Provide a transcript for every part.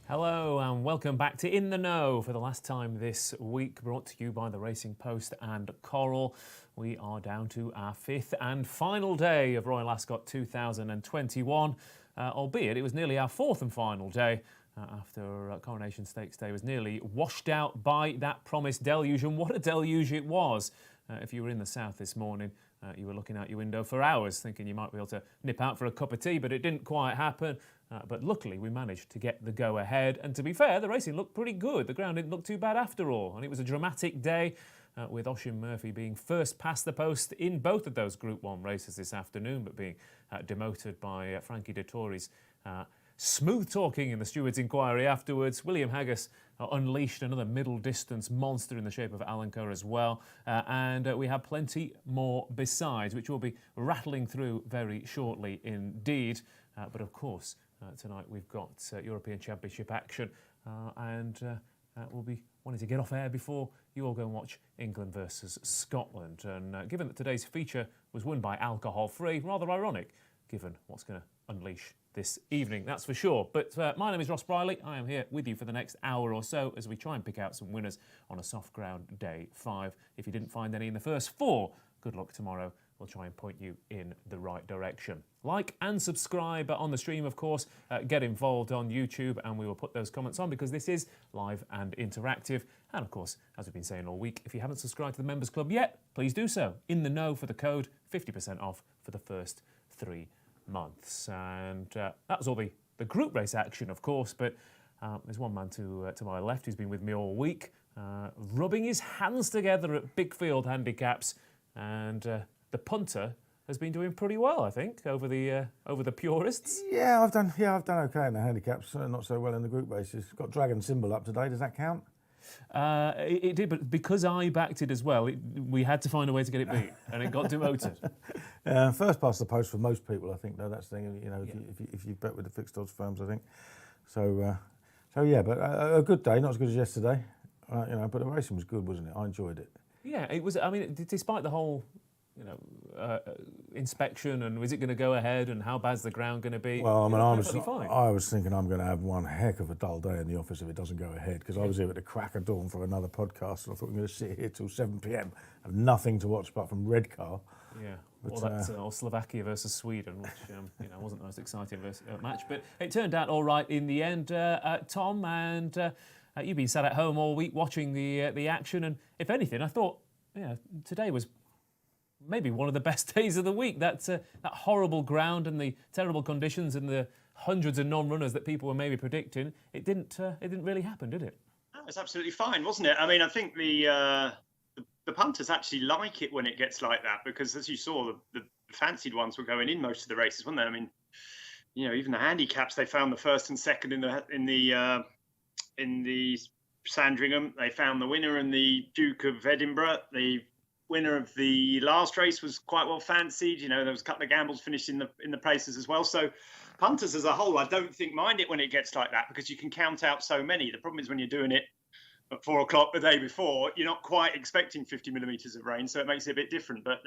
Hello and welcome back to In the Know for the last time this week, brought to you by the Racing Post and Coral. We are down to our fifth and final day of Royal Ascot 2021, albeit it was nearly our fourth and final day after Coronation Stakes Day was nearly washed out by that promised deluge, and what a deluge it was. If you were in the south this morning, you were looking out your window for hours thinking you might be able to nip out for a cup of tea, but it didn't quite happen. But luckily we managed to get the go-ahead, and to be fair, the racing looked pretty good. The ground didn't look too bad after all, and it was a dramatic day with Oisin Murphy being first past the post in both of those Group 1 races this afternoon, but being demoted by Frankie Dettori's smooth talking in the steward's inquiry afterwards. William Haggas unleashed another middle distance monster in the shape of Alenka as well, and we have plenty more besides, which we'll be rattling through very shortly indeed. But of course, tonight we've got European Championship action, and we'll be wanting to get off air before you all go and watch England versus Scotland. And given that today's feature was won by alcohol-free, rather ironic, given what's going to unleash this evening, that's for sure. But my name is Ross Brierley. I am here with you for the next hour or so as we try and pick out some winners on a soft ground day 5. If you didn't find any in the first 4, good luck tomorrow. We'll try and point you in the right direction. Like and subscribe on the stream, of course. Get involved on YouTube, and we will put those comments on because this is live and interactive. And of course, as we've been saying all week, if you haven't subscribed to the Members Club yet, please do so. In the know for the code, 50% off for the first 3 months. And that was all the group race action, of course, but there's one man to my left who's been with me all week, rubbing his hands together at big field handicaps, and the punter has been doing pretty well, I think, over the purists. Yeah, I've done okay in the handicaps. Not so well in the group races. Got Dragon Symbol up today. Does that count? It did, but because I backed it as well, we had to find a way to get it beat, and it got demoted. First past the post for most people, I think. Though that's the thing. You know, if you bet with the fixed odds firms, I think. So yeah, but a good day. Not as good as yesterday. But the racing was good, wasn't it? I enjoyed it. Yeah, it was. I mean, despite the whole inspection and is it going to go ahead and how bad's the ground going to be? Well, I mean, I was thinking I'm going to have one heck of a dull day in the office if it doesn't go ahead, because I was here at the crack of dawn for another podcast, and I thought I'm going to sit here till 7 p.m. and nothing to watch apart from Redcar. Yeah, or Slovakia versus Sweden, which wasn't the most exciting match, but it turned out all right in the end. Tom, and you've been sat at home all week watching the action, and if anything, I thought today was maybe one of the best days of the week. That horrible ground and the terrible conditions and the hundreds of non-runners that people were maybe predicting, it didn't really happen, did it? No, it's absolutely fine, wasn't it? I mean, I think the punters actually like it when it gets like that, because as you saw, the fancied ones were going in most of the races, weren't they? I mean, even the handicaps, they found the first and second in the Sandringham. They found the winner in the Duke of Edinburgh. The winner of the last race was quite well fancied. There was a couple of gambles finished in the places as well. So punters as a whole, I don't think mind it when it gets like that, because you can count out so many. The problem is when you're doing it at 4 o'clock the day before, you're not quite expecting 50 millimetres of rain, so it makes it a bit different. But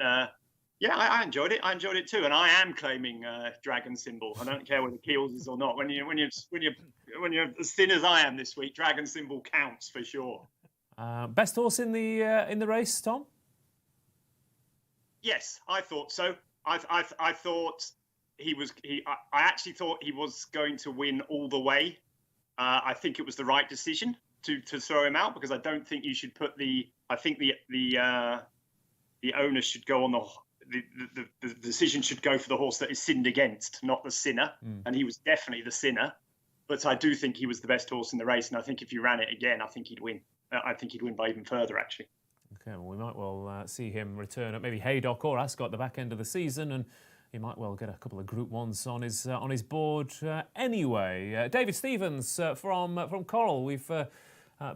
yeah, I enjoyed it. I enjoyed it too, and I am claiming Dragon Symbol. I don't care whether Keels is or not. When you're as thin as I am this week, Dragon Symbol counts for sure. Best horse in the race, Tom? Yes, I thought so. I thought I actually thought he was going to win all the way. I think it was the right decision to throw him out, because I don't think you should put I think the owner should go on the decision should go for the horse that is sinned against, not the sinner. And he was definitely the sinner. But I do think he was the best horse in the race, and I think if you ran it again, I think he'd win. I think he'd win by even further, actually. Okay, well, we might well see him return at maybe Haydock or Ascot at the back end of the season, and he might well get a couple of Group 1s on his board anyway. David Stevens from Coral. We've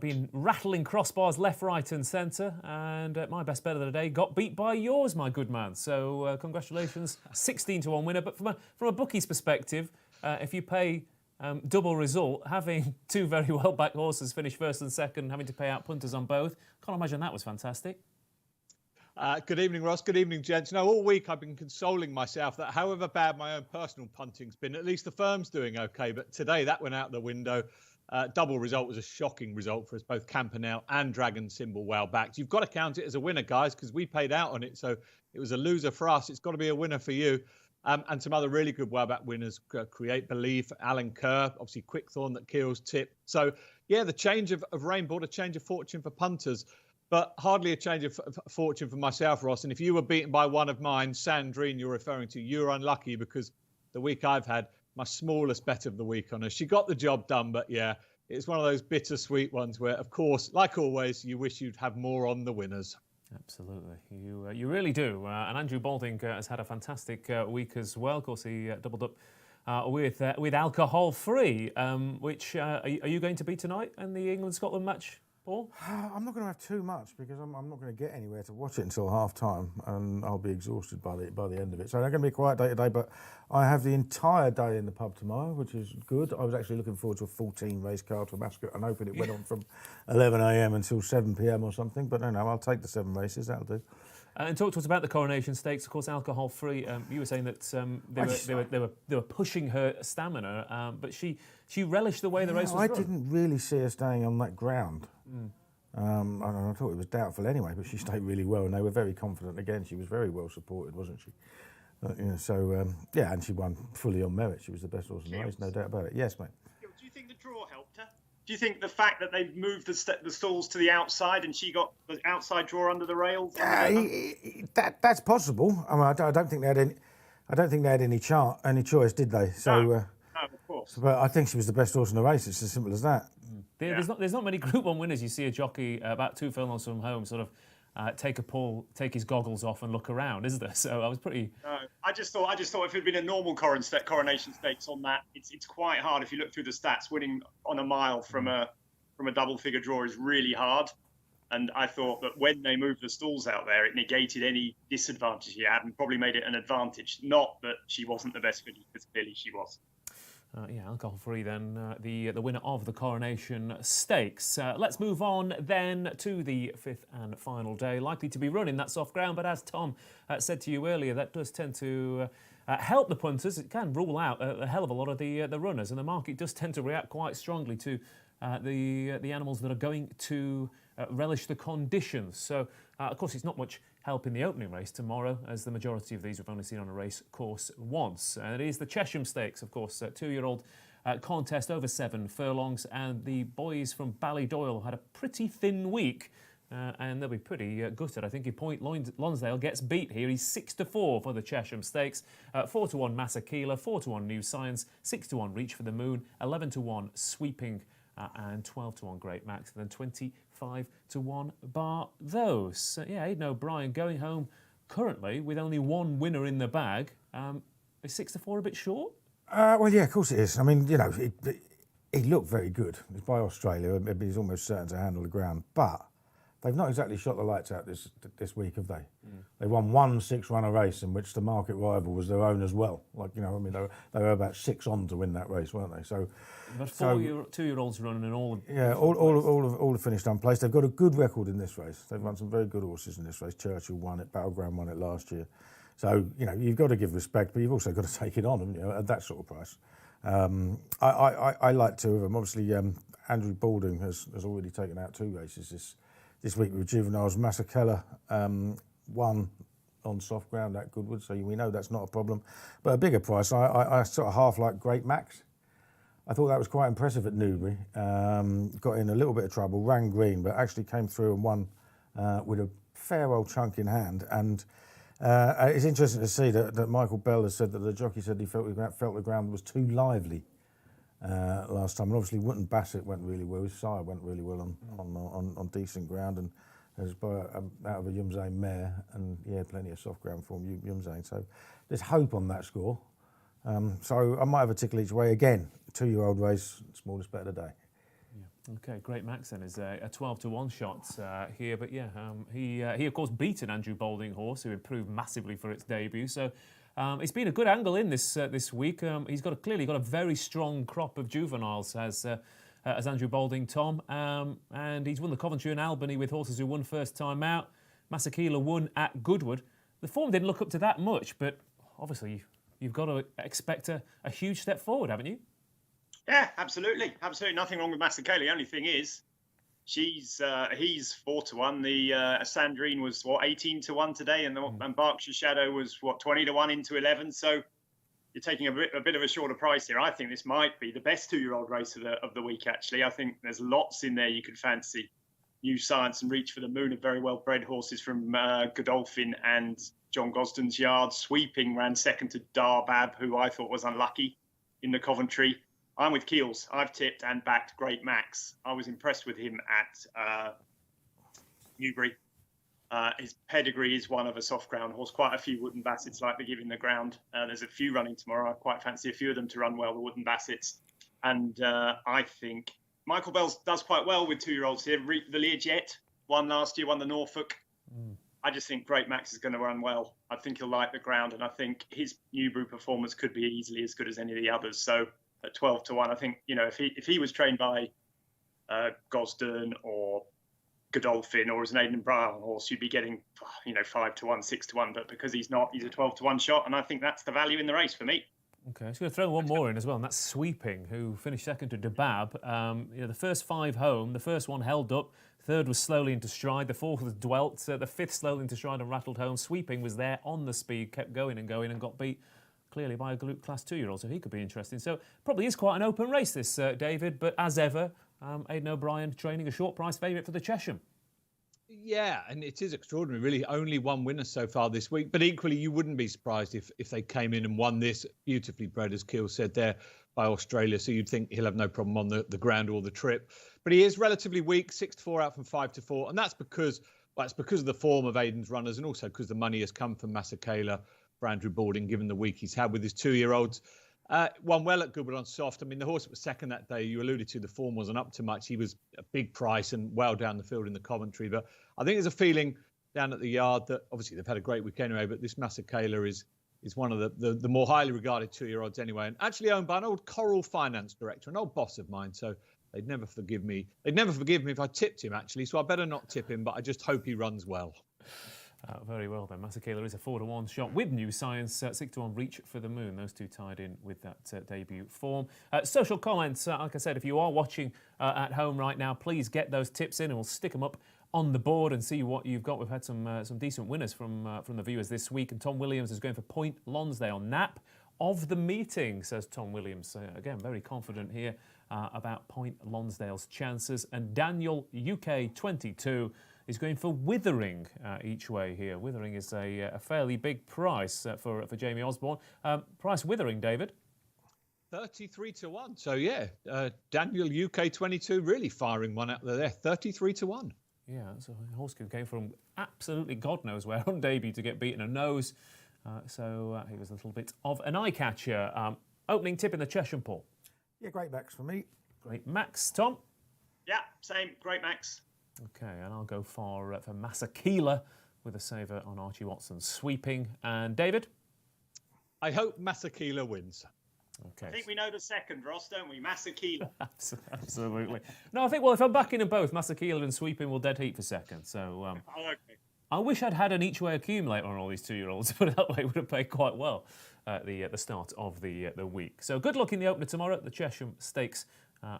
been rattling crossbars left, right and centre, and my best bet of the day got beat by yours, my good man. So congratulations, 16-1 winner. But from a bookie's perspective, if you pay double result, having 2 very well-backed horses finish first and second, having to pay out punters on both, can't imagine that was fantastic. Good evening, Ross. Good evening, gents. All week I've been consoling myself that however bad my own personal punting's been, at least the firm's doing okay. But today that went out the window. Double result was a shocking result for us, both Campanelle and Dragon Symbol well backed. You've got to count it as a winner, guys, because we paid out on it. So it was a loser for us. It's got to be a winner for you. And some other really good well back winners, Create Believe, Alan Kerr, obviously Quickthorn that kills Tip. So, yeah, the change of rain brought a change of fortune for punters, but hardly a change of fortune for myself, Ross. And if you were beaten by one of mine, Sandrine, you're referring to, you're unlucky because the week I've had, my smallest bet of the week on her. She got the job done, but yeah, it's one of those bittersweet ones where, of course, like always, you wish you'd have more on the winners. Absolutely, you really do. And Andrew Balding has had a fantastic week as well. Of course, he doubled up with alcohol free. Which are you going to be tonight in the England-Scotland match, Paul? I'm not going to have too much because I'm not going to get anywhere to watch it until half time, and I'll be exhausted by the end of it. So it's going to be a quiet day today, but I have the entire day in the pub tomorrow, which is good. I was actually looking forward to a 14 race card from Ascot and hoping it went on from 11 a.m. until 7 p.m. or something. But no, I'll take the 7 races. That'll do. And talk to us about the Coronation Stakes. Of course, alcohol free. You were saying that they were pushing her stamina, but she relished the way the race was run. I didn't really see her staying on that ground. I thought it was doubtful anyway, but she stayed really well, and they were very confident. Again, she was very well supported, wasn't she? And she won fully on merit. She was the best horse in the race, no doubt about it. Yes, mate. Do you think the draw helped her? Do you think the fact that they moved the stalls to the outside and she got the outside draw under the rails? That's possible. I mean, I don't think they had any. I don't think they had any choice, did they? So, no, of course. But I think she was the best horse in the race. It's as simple as that. There's not many Group 1 winners. You see a jockey about 2 furlongs from home sort of take his goggles off and look around, is there? So I was pretty. No, I just thought if it had been a normal Coronation Stakes on that, it's quite hard. If you look through the stats, winning on a mile from a double figure draw is really hard. And I thought that when they moved the stalls out there, it negated any disadvantage he had and probably made it an advantage. Not that she wasn't the best filly, because clearly she was. Alcohol-free then, the winner of the Coronation Stakes. Let's move on then to the 5th and final day, likely to be run in that soft ground, but as Tom said to you earlier, that does tend to help the punters. It can rule out a hell of a lot of the runners, and the market does tend to react quite strongly to the animals that are going to relish the conditions. So, of course, it's not much help in the opening race tomorrow, as the majority of these we've only seen on a race course once. And it is the Cheshire Stakes, of course, a 2-year-old contest over 7 furlongs, and the boys from Ballydoyle had a pretty thin week, and they'll be pretty gutted. I think if Point Lonsdale gets beat here, he's 6-4 for the Cheshire Stakes, 4-1 Kealy, 4-1 New Science, 6-1 Reach for the Moon, 11-1 Sweeping, and 12-1 Great Max, and then 25-1 Bar Those. So, Aidan O'Brien going home currently with only one winner in the bag. Is 6-4 a bit short? Well, yeah, of course it is. I mean, he looked very good. He's by Australia. He's almost certain to handle the ground. But they've not exactly shot the lights out this week, have they? They won one 6-runner race in which the market rival was their own as well. They were about 6 on to win that race, weren't they? So, but 2-year-olds running and all. All have finished unplaced. They've got a good record in this race. They've run some very good horses in this race. Churchill won it. Battleground won it last year. So you've got to give respect, but you've also got to take it on, haven't you, at that sort of price. I like 2 of them. Obviously, Andrew Balding has already taken out 2 races this week with juveniles. Masakella won on soft ground at Goodwood, so we know that's not a problem. But a bigger price, I sort of half like Great Max. I thought that was quite impressive at Newbury. Got in a little bit of trouble, ran green, but actually came through and won with a fair old chunk in hand. And it's interesting to see that Michael Bell has said that the jockey said he felt the ground was too lively last time. And obviously, Wootton Bassett went really well. His sire went really well on decent ground, and was out of a Yumzane mare, and plenty of soft ground for Yumzane. So there's hope on that score. So I might have a tickle each way again. 2-year-old race, smallest bet of the day. Yeah. Okay, Great Max then is a 12-1 shot here, but he of course beat an Andrew Balding horse who improved massively for its debut. So it's been a good angle in this week. He's clearly got a very strong crop of juveniles as Andrew Balding, Tom, and he's won the Coventry and Albany with horses who won first time out. Masakela won at Goodwood. The form didn't look up to that much, but obviously you've got to expect a huge step forward, haven't you? Yeah, absolutely. Nothing wrong with Masakeli. Only thing is, he's 4-1. The Sandrine was 18-1 today, and and Berkshire Shadow was 20-1 into 11. So you're taking a bit of a shorter price here. I think this might be the best 2-year-old race of the week. Actually, I think there's lots in there you could fancy. New Science and Reach for the Moon are very well bred horses from Godolphin and John Gosden's Yard. Sweeping ran second to Darbab, who I thought was unlucky in the Coventry. I'm with Keels. I've tipped and backed Great Max. I was impressed with him at Newbury. His pedigree is one of a soft ground horse. Quite a few Wooden Bassets like to give him the ground. There's a few running tomorrow. I quite fancy a few of them to run well, the Wooden Bassets. And I think Michael Bell does quite well with 2-year-olds here. The Learjet won last year, won the Norfolk. I just think Great Max is going to run well. I think he'll like the ground, and I think his Newbury performance could be easily as good as any of the others. So at 12-1, I think, if he was trained by Gosden or Godolphin or as an Aidan Brown horse, you'd be getting 5-1, 6-1. But because he's not, he's a 12-1 shot, and I think that's the value in the race for me. Okay, so we're going to throw one more in as well, and that's Sweeping, who finished second to Debab. The first 5 home, the first one held up, third was slowly into stride, the fourth was dwelt, the fifth slowly into stride and rattled home. Sweeping was there on the speed, kept going and got beat clearly by a Class 2-year-old, so he could be interesting. So probably is quite an open race this, David, but as ever, Aidan O'Brien training a short price favourite for the Cheshire. Yeah, and it is extraordinary, really. Only one winner so far this week, but equally you wouldn't be surprised if they came in and won this, beautifully bred, as Keel said there, by Australia, so you'd think he'll have no problem on the ground or the trip. But he is relatively weak, 6-4 out from 5-4, and that's because of the form of Aidan's runners, and also because the money has come from Masakela for Andrew Balding, given the week he's had with his 2-year-olds. Won well at Goodwood on soft. I mean, the horse that was second that day, you alluded to, the form wasn't up to much. He was a big price and well down the field in the Coventry. But I think there's a feeling down at the yard that obviously they've had a great week anyway, but this Masakela is one of the more highly regarded 2-year-olds anyway, and actually owned by an old Coral finance director, an old boss of mine. So they'd never forgive me. They'd never forgive me if I tipped him, actually. So I better not tip him, but I just hope he runs well. Very well then. Masakela is a 4-1 shot with New Science, 6-1 Reach for the Moon. Those two tied in with that debut form. Social comments, like I said, if you are watching at home right now, please get those tips in and we'll stick them up on the board and see what you've got. We've had some decent winners from the viewers this week, and Tom Williams is going for Point Lonsdale. Nap of the meeting, says Tom Williams. Again, very confident here about Point Lonsdale's chances. And Daniel UK 22 is going for Withering each way here. Withering is a fairly big price for Jamie Osborne. Price Withering, David? 33-1. So yeah, Daniel UK 22 really firing one out there. 33-1. Yeah, so a horse came from absolutely God knows where on debut to get beaten a nose. So he was a little bit of an eye-catcher. Opening tip in the Cheshire, Paul. Yeah, Great Max for me. Great Max. Tom? Yeah, same. Great Max. Okay, and I'll go for Masakela with a saver on Archie Watson's Sweeping. And David? I hope Masakela wins. Okay. I think we know the second, Ross, don't we? Masakela. Absolutely. No, I think, well, if I'm backing them both, Masakela and Sweeping will dead heat for second. So Okay. I wish I'd had an each-way accumulator on all these 2-year-olds, but that way it would have played quite well at the start of the week. So good luck in the opener tomorrow at the Cheshire Stakes.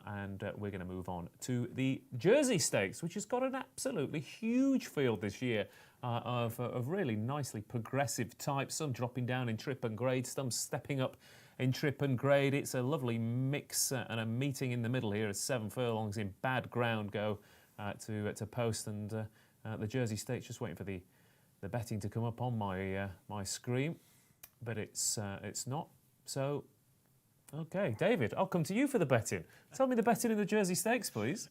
And we're going to move on to the Jersey Stakes, which has got an absolutely huge field this year of really nicely progressive types, some dropping down in trip and grade, some stepping up in trip and grade. It's a lovely mix and a meeting in the middle here as 7 furlongs in bad ground go to post, and the Jersey Stakes just waiting for the betting to come up on my screen, but it's not. So, okay, David, I'll come to you for the betting. Tell me the betting in the Jersey Stakes, please.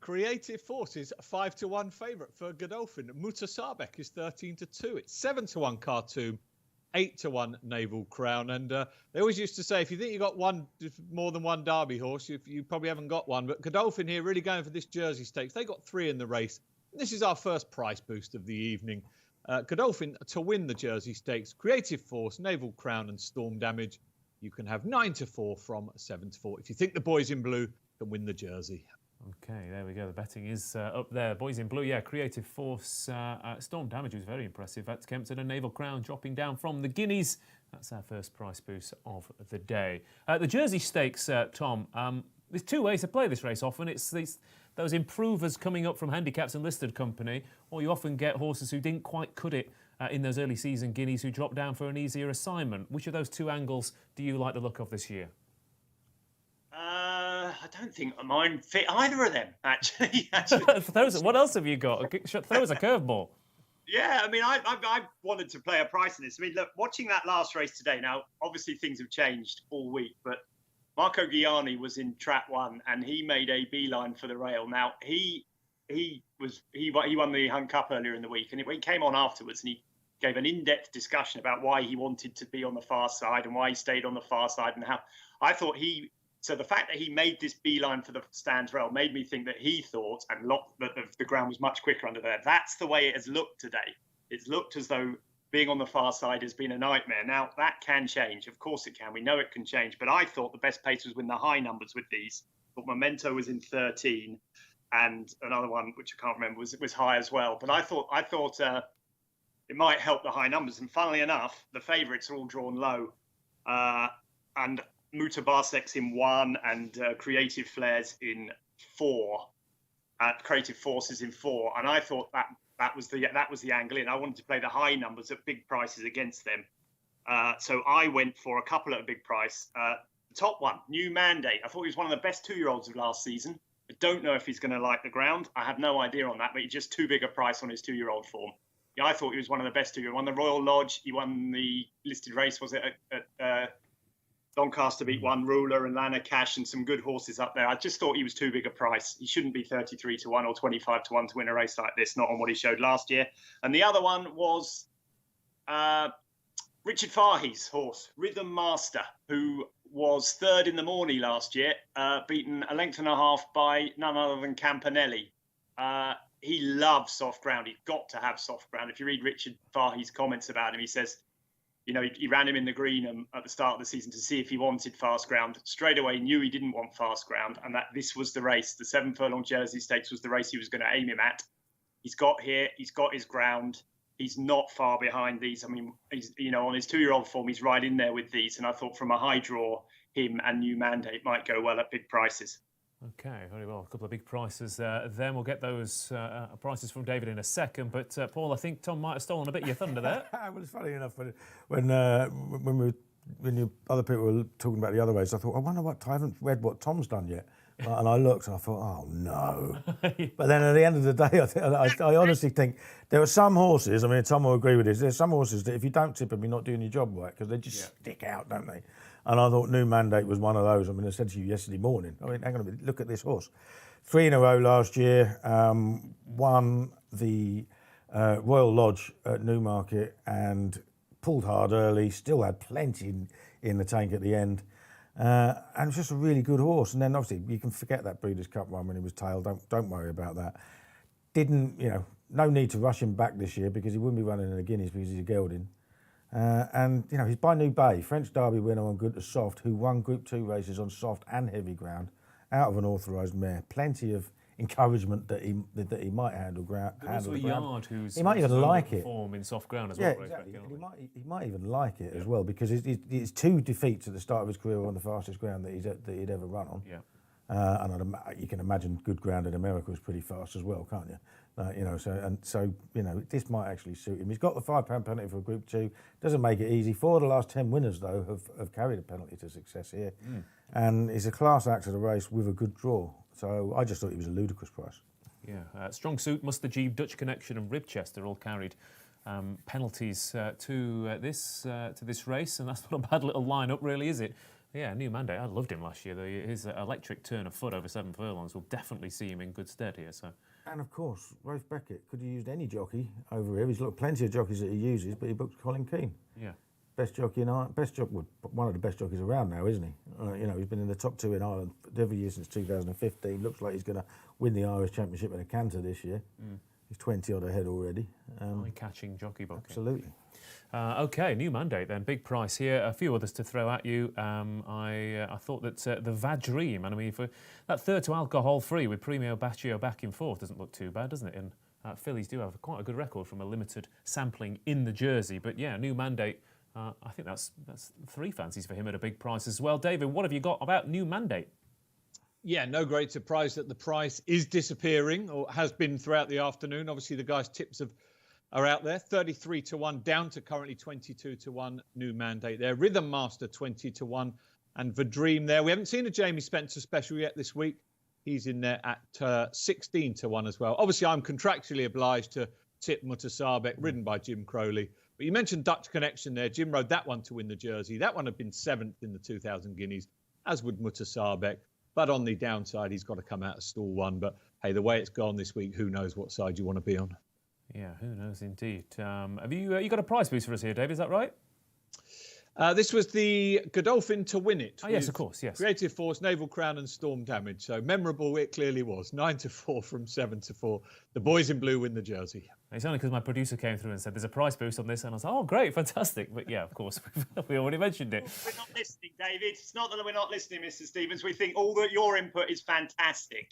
Creative Forces, 5-1 favourite for Godolphin. Mutasabek is 13-2. It's 7-1 Khartoum, 8-1 Naval Crown. And they always used to say, if you think you got more than one Derby horse, you probably haven't got one. But Godolphin here really going for this Jersey Stakes. They got 3 in the race. This is our first price boost of the evening. Godolphin to win the Jersey Stakes. Creative Force, Naval Crown and Storm Damage. You can have 9-4 from 7-4. If you think the boys in blue can win the Jersey. Okay, there we go. The betting is up there. Boys in blue, yeah, Creative Force. Storm Damage was very impressive at Kempton, and Naval Crown dropping down from the Guineas. That's our first price boost of the day. The Jersey Stakes, Tom, there's two ways to play this race often. It's those improvers coming up from handicaps and listed company, or you often get horses who didn't quite cut it in those early season Guineas who drop down for an easier assignment. Which of those two angles do you like the look of this year? I don't think mine fit either of them, actually. What else have you got? Throw us a curveball. Yeah, I mean, I wanted to play a price in this. I mean, look, watching that last race today, now, obviously things have changed all week, but Marco Gianni was in trap 1 and he made a beeline for the rail. Now, he won the Hunt Cup earlier in the week, and he came on afterwards and he gave an in-depth discussion about why he wanted to be on the far side and why he stayed on the far side, and how I thought so the fact that he made this beeline for the stands rail made me think that he thought that the ground was much quicker under there. That's the way it has looked today. It's looked as though being on the far side has been a nightmare. Now, that can change. Of course it can. We know it can change. But I thought the best pace was with the high numbers with these. I thought Memento was in 13, and another one, which I can't remember, was high as well. But I thought it might help the high numbers. And funnily enough, the favourites are all drawn low. And Mutabarsek's in 1 and Creative Flares in 4. Creative Forces in 4. And I thought that was the angle in. I wanted to play the high numbers at big prices against them. So I went for a couple at a big price. The top one, New Mandate. I thought he was one of the best 2-year-olds of last season. I don't know if he's going to like the ground. I have no idea on that, but he's just too big a price on his 2-year-old form. Yeah, I thought he was one of the best 2-year-olds. He won the Royal Lodge. He won the listed race, was it, at Doncaster beat 1 Ruler and Lana Cash and some good horses up there. I just thought he was too big a price. He shouldn't be 33 to 1 or 25 to 1 to win a race like this, not on what he showed last year. And the other one was Richard Fahey's horse, Rhythm Master, who was 3rd in the Morning last year, beaten a length and a half by none other than Campanelli. He loves soft ground. He's got to have soft ground. If you read Richard Fahey's comments about him, he says, you know, he ran him in the green at the start of the season to see if he wanted fast ground. Straight away knew he didn't want fast ground, and that this was the race. The 7 furlong Jersey Stakes was the race he was going to aim him at. He's got here. He's got his ground. He's not far behind these. I mean, he's, you know, on his 2-year-old form, he's right in there with these. And I thought from a high draw, him and New Mandate might go well at big prices. Okay, very well. A couple of big prices then. We'll get those prices from David in a second. But, Paul, I think Tom might have stolen a bit of your thunder there. Well, it's funny enough, when other people were talking about the other race, I thought, I haven't read what Tom's done yet. And I looked and I thought, oh, no. But then at the end of the day, I honestly think there are some horses, I mean, Tom will agree with this, there's some horses that if you don't tip them, you're not doing your job right, because they just stick out, don't they? And I thought New Mandate was one of those. I mean, I said to you yesterday morning, I mean, hang on a minute, look at this horse. 3 in a row last year, won the Royal Lodge at Newmarket and pulled hard early, still had plenty in the tank at the end. And it was just a really good horse. And then obviously you can forget that Breeders' Cup one when he was tailed. Don't worry about that. No need to rush him back this year because he wouldn't be running in the Guineas because he's a gelding. And he's by New Bay, French Derby winner on good to soft, who won Group 2 races on soft and heavy ground, out of an authorised mare. Plenty of encouragement that he might handle ground. There's also a Yard who's he might even like it. Perform in soft ground as well. Yeah, exactly. He might even like it as well because it's 2 defeats at the start of his career on the fastest ground that he'd ever run on. Yeah. And you can imagine good ground in America is pretty fast as well, can't you? This might actually suit him. He's got the £5 penalty for Group 2. Doesn't make it easy. 4 of the last 10 winners, though, have carried a penalty to success here. And he's a class act of the race with a good draw. So I just thought he was a ludicrous price. Yeah. Strong Suit, Must Achieve, Dutch Connection and Ribchester all carried penalties to this race, and that's not a bad little line-up, really, is it? Yeah, New Mandate. I loved him last year. His electric turn of foot over 7 furlongs will definitely see him in good stead here. So. And of course, Rafe Beckett could have used any jockey over here. He's got plenty of jockeys that he uses, but he booked Colin Keane. Yeah. Best jockey in Ireland. One of the best jockeys around now, isn't he? He's been in the top 2 in Ireland every year since 2015. Looks like he's going to win the Irish Championship in a canter this year. He's 20 odd ahead already. Eye-catching jockey book. Absolutely. Okay, new mandate then. Big price here. A few others to throw at you. I thought that the Vadream, and I mean, for that third to alcohol free with Premio Baccio back in fourth doesn't look too bad, doesn't it? And fillies do have quite a good record from a limited sampling in the Jersey. But yeah, new mandate. I think that's 3 fancies for him at a big price as well. David, what have you got about new mandate? Yeah, no great surprise that the price is disappearing, or has been throughout the afternoon. Obviously, the guys' tips are out there. 33 to 1 down to currently 22 to 1. New mandate there. Rhythm Master 20 to 1, and Vadream there. We haven't seen a Jamie Spencer special yet this week. He's in there at 16 to 1 as well. Obviously, I'm contractually obliged to tip Mutasabek, ridden by Jim Crowley. But you mentioned Dutch Connection there. Jim rode that one to win the Jersey. That one had been 7th in the 2,000 guineas, as would Mutasabek. But on the downside, he's got to come out of stall 1. But hey, the way it's gone this week, who knows what side you want to be on? Yeah, who knows indeed. Have you got a prize boost for us here, Dave? Is that right? This was the Godolphin to win it. Oh, yes, of course, yes. Creative Force, Naval Crown and Storm Damage. So memorable it clearly was. 9 to 4 from 7 to 4. The boys in blue win the Jersey. It's only because my producer came through and said there's a price boost on this, and I was like, oh, great, fantastic. But yeah, of course, we already mentioned it. We're not listening, David. It's not that we're not listening, Mr. Stevens. We think all that your input is fantastic.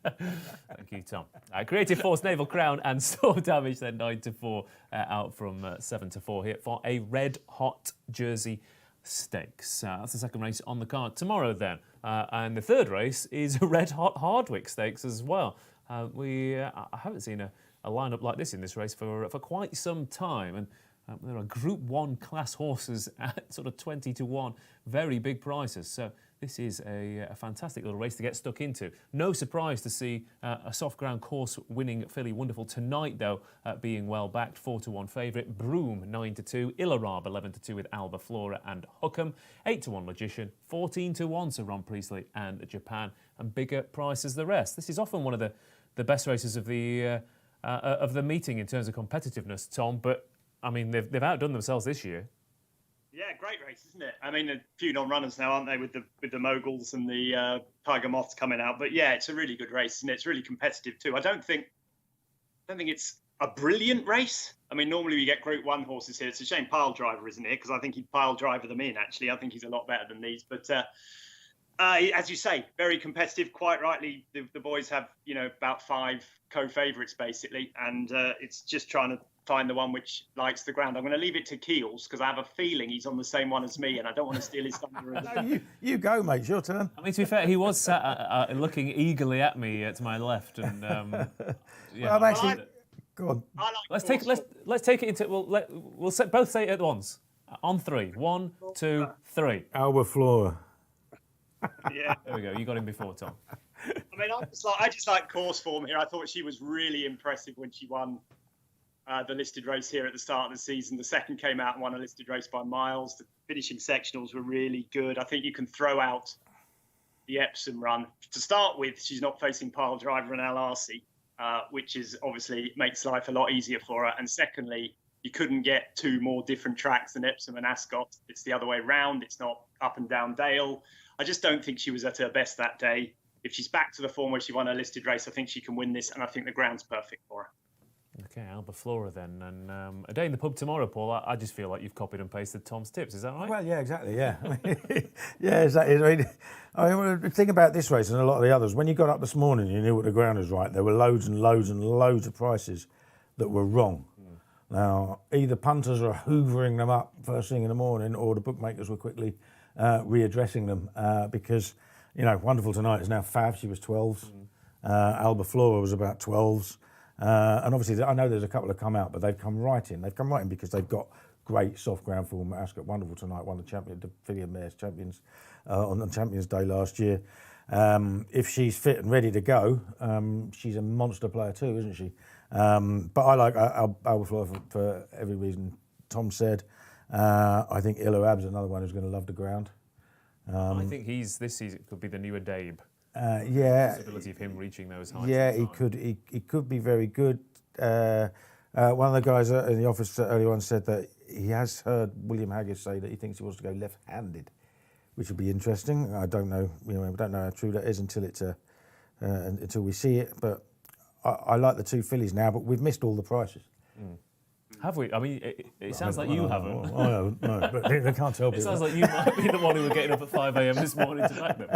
Thank you, Tom. Creative Force, Naval Crown and Storm Damage, then 9 to 4 out from 7 to 4 here for a red hot Jersey Stakes. That's the second race on the card tomorrow then. And the third race is a red hot Hardwick Stakes as well. I haven't seen a lineup like this in this race for quite some time. And there are Group 1 class horses at sort of 20 to 1, very big prices. So this is a fantastic little race to get stuck into. No surprise to see a soft ground course winning filly Wonderful Tonight, though, being well backed. 4 to 1 favourite. Broom 9 to 2. Ilarab 11 to 2 with Alba Flora and Hookham. 8 to 1 Magician. 14 to 1 Sir Ron Priestley and Japan. And bigger prices the rest. This is often one of the best races of the meeting in terms of competitiveness, Tom. But I mean, they've outdone themselves this year. Yeah, great race, isn't it? I mean, a few non-runners now, aren't they, with the Moguls and the Tiger Moths coming out? But yeah, it's a really good race, and it's really competitive too. I don't think it's a brilliant race. I mean, normally we get Group 1 horses here. It's a shame Pile Driver isn't here, because I think he'd pile driver them in. Actually, I think he's a lot better than these. But as you say, very competitive. Quite rightly, the boys have about 5 co-favourites basically, and it's just trying to find the one which likes the ground. I'm going to leave it to Keels because I have a feeling he's on the same one as me, and I don't want to steal his thunder. No, you go, mate. It's your turn. I mean, to be fair, he was sat looking eagerly at me to my left, and yeah. Well, actually, go on. Let's take it into. We'll both say it at once. On 3. 1, 2, 3. Alba Flora. Yeah. There we go. You got him before, Tom. I mean, I just like course form here. I thought she was really impressive when she won the listed race here at the start of the season. The second came out and won a listed race by miles. The finishing sectionals were really good. I think you can throw out the Epsom run. To start with, she's not facing Pile Driver and Al Arsi, which is obviously makes life a lot easier for her. And secondly, you couldn't get 2 more different tracks than Epsom and Ascot. It's the other way round. It's not up and down Dale. I just don't think she was at her best that day. If she's back to the form where she won a listed race, I think she can win this, and I think the ground's perfect for her. Okay, Alba Flora then. And a day in the pub tomorrow, Paul. I just feel like you've copied and pasted Tom's tips. Is that right? Well, yeah, exactly, yeah. Yeah, exactly. I mean, the thing about this race and a lot of the others, when you got up this morning, you knew what the ground was right. There were loads and loads and loads of prices that were wrong. Now, either punters are hoovering them up first thing in the morning, or the bookmakers were quickly readdressing them because, Wonderful Tonight is now fab. She was 12s. Alba Flora was about 12s. And obviously, I know there's a couple that come out, but they've come right in. They've come right in because they've got great soft ground form. Ascot Wonderful Tonight won the filly and mares champions on the Champions Day last year. If she's fit and ready to go, she's a monster player too, isn't she? But I like Alba Flora for every reason Tom said. I think Ilarab's another one who's going to love the ground. I think this season could be the new Adabe. Yeah, the possibility of him reaching those heights. Yeah, he could be very good. One of the guys in the office earlier on said that he has heard William Haggis say that he thinks he wants to go left-handed, which would be interesting. I don't know, I don't know how true that is until we see it. But I like the 2 fillies now, but we've missed all the prices. Have we? I mean, it sounds like you haven't. I haven't, no, but they can't help it. It sounds like you might be the one who were getting up at 5 a.m. this morning to back them.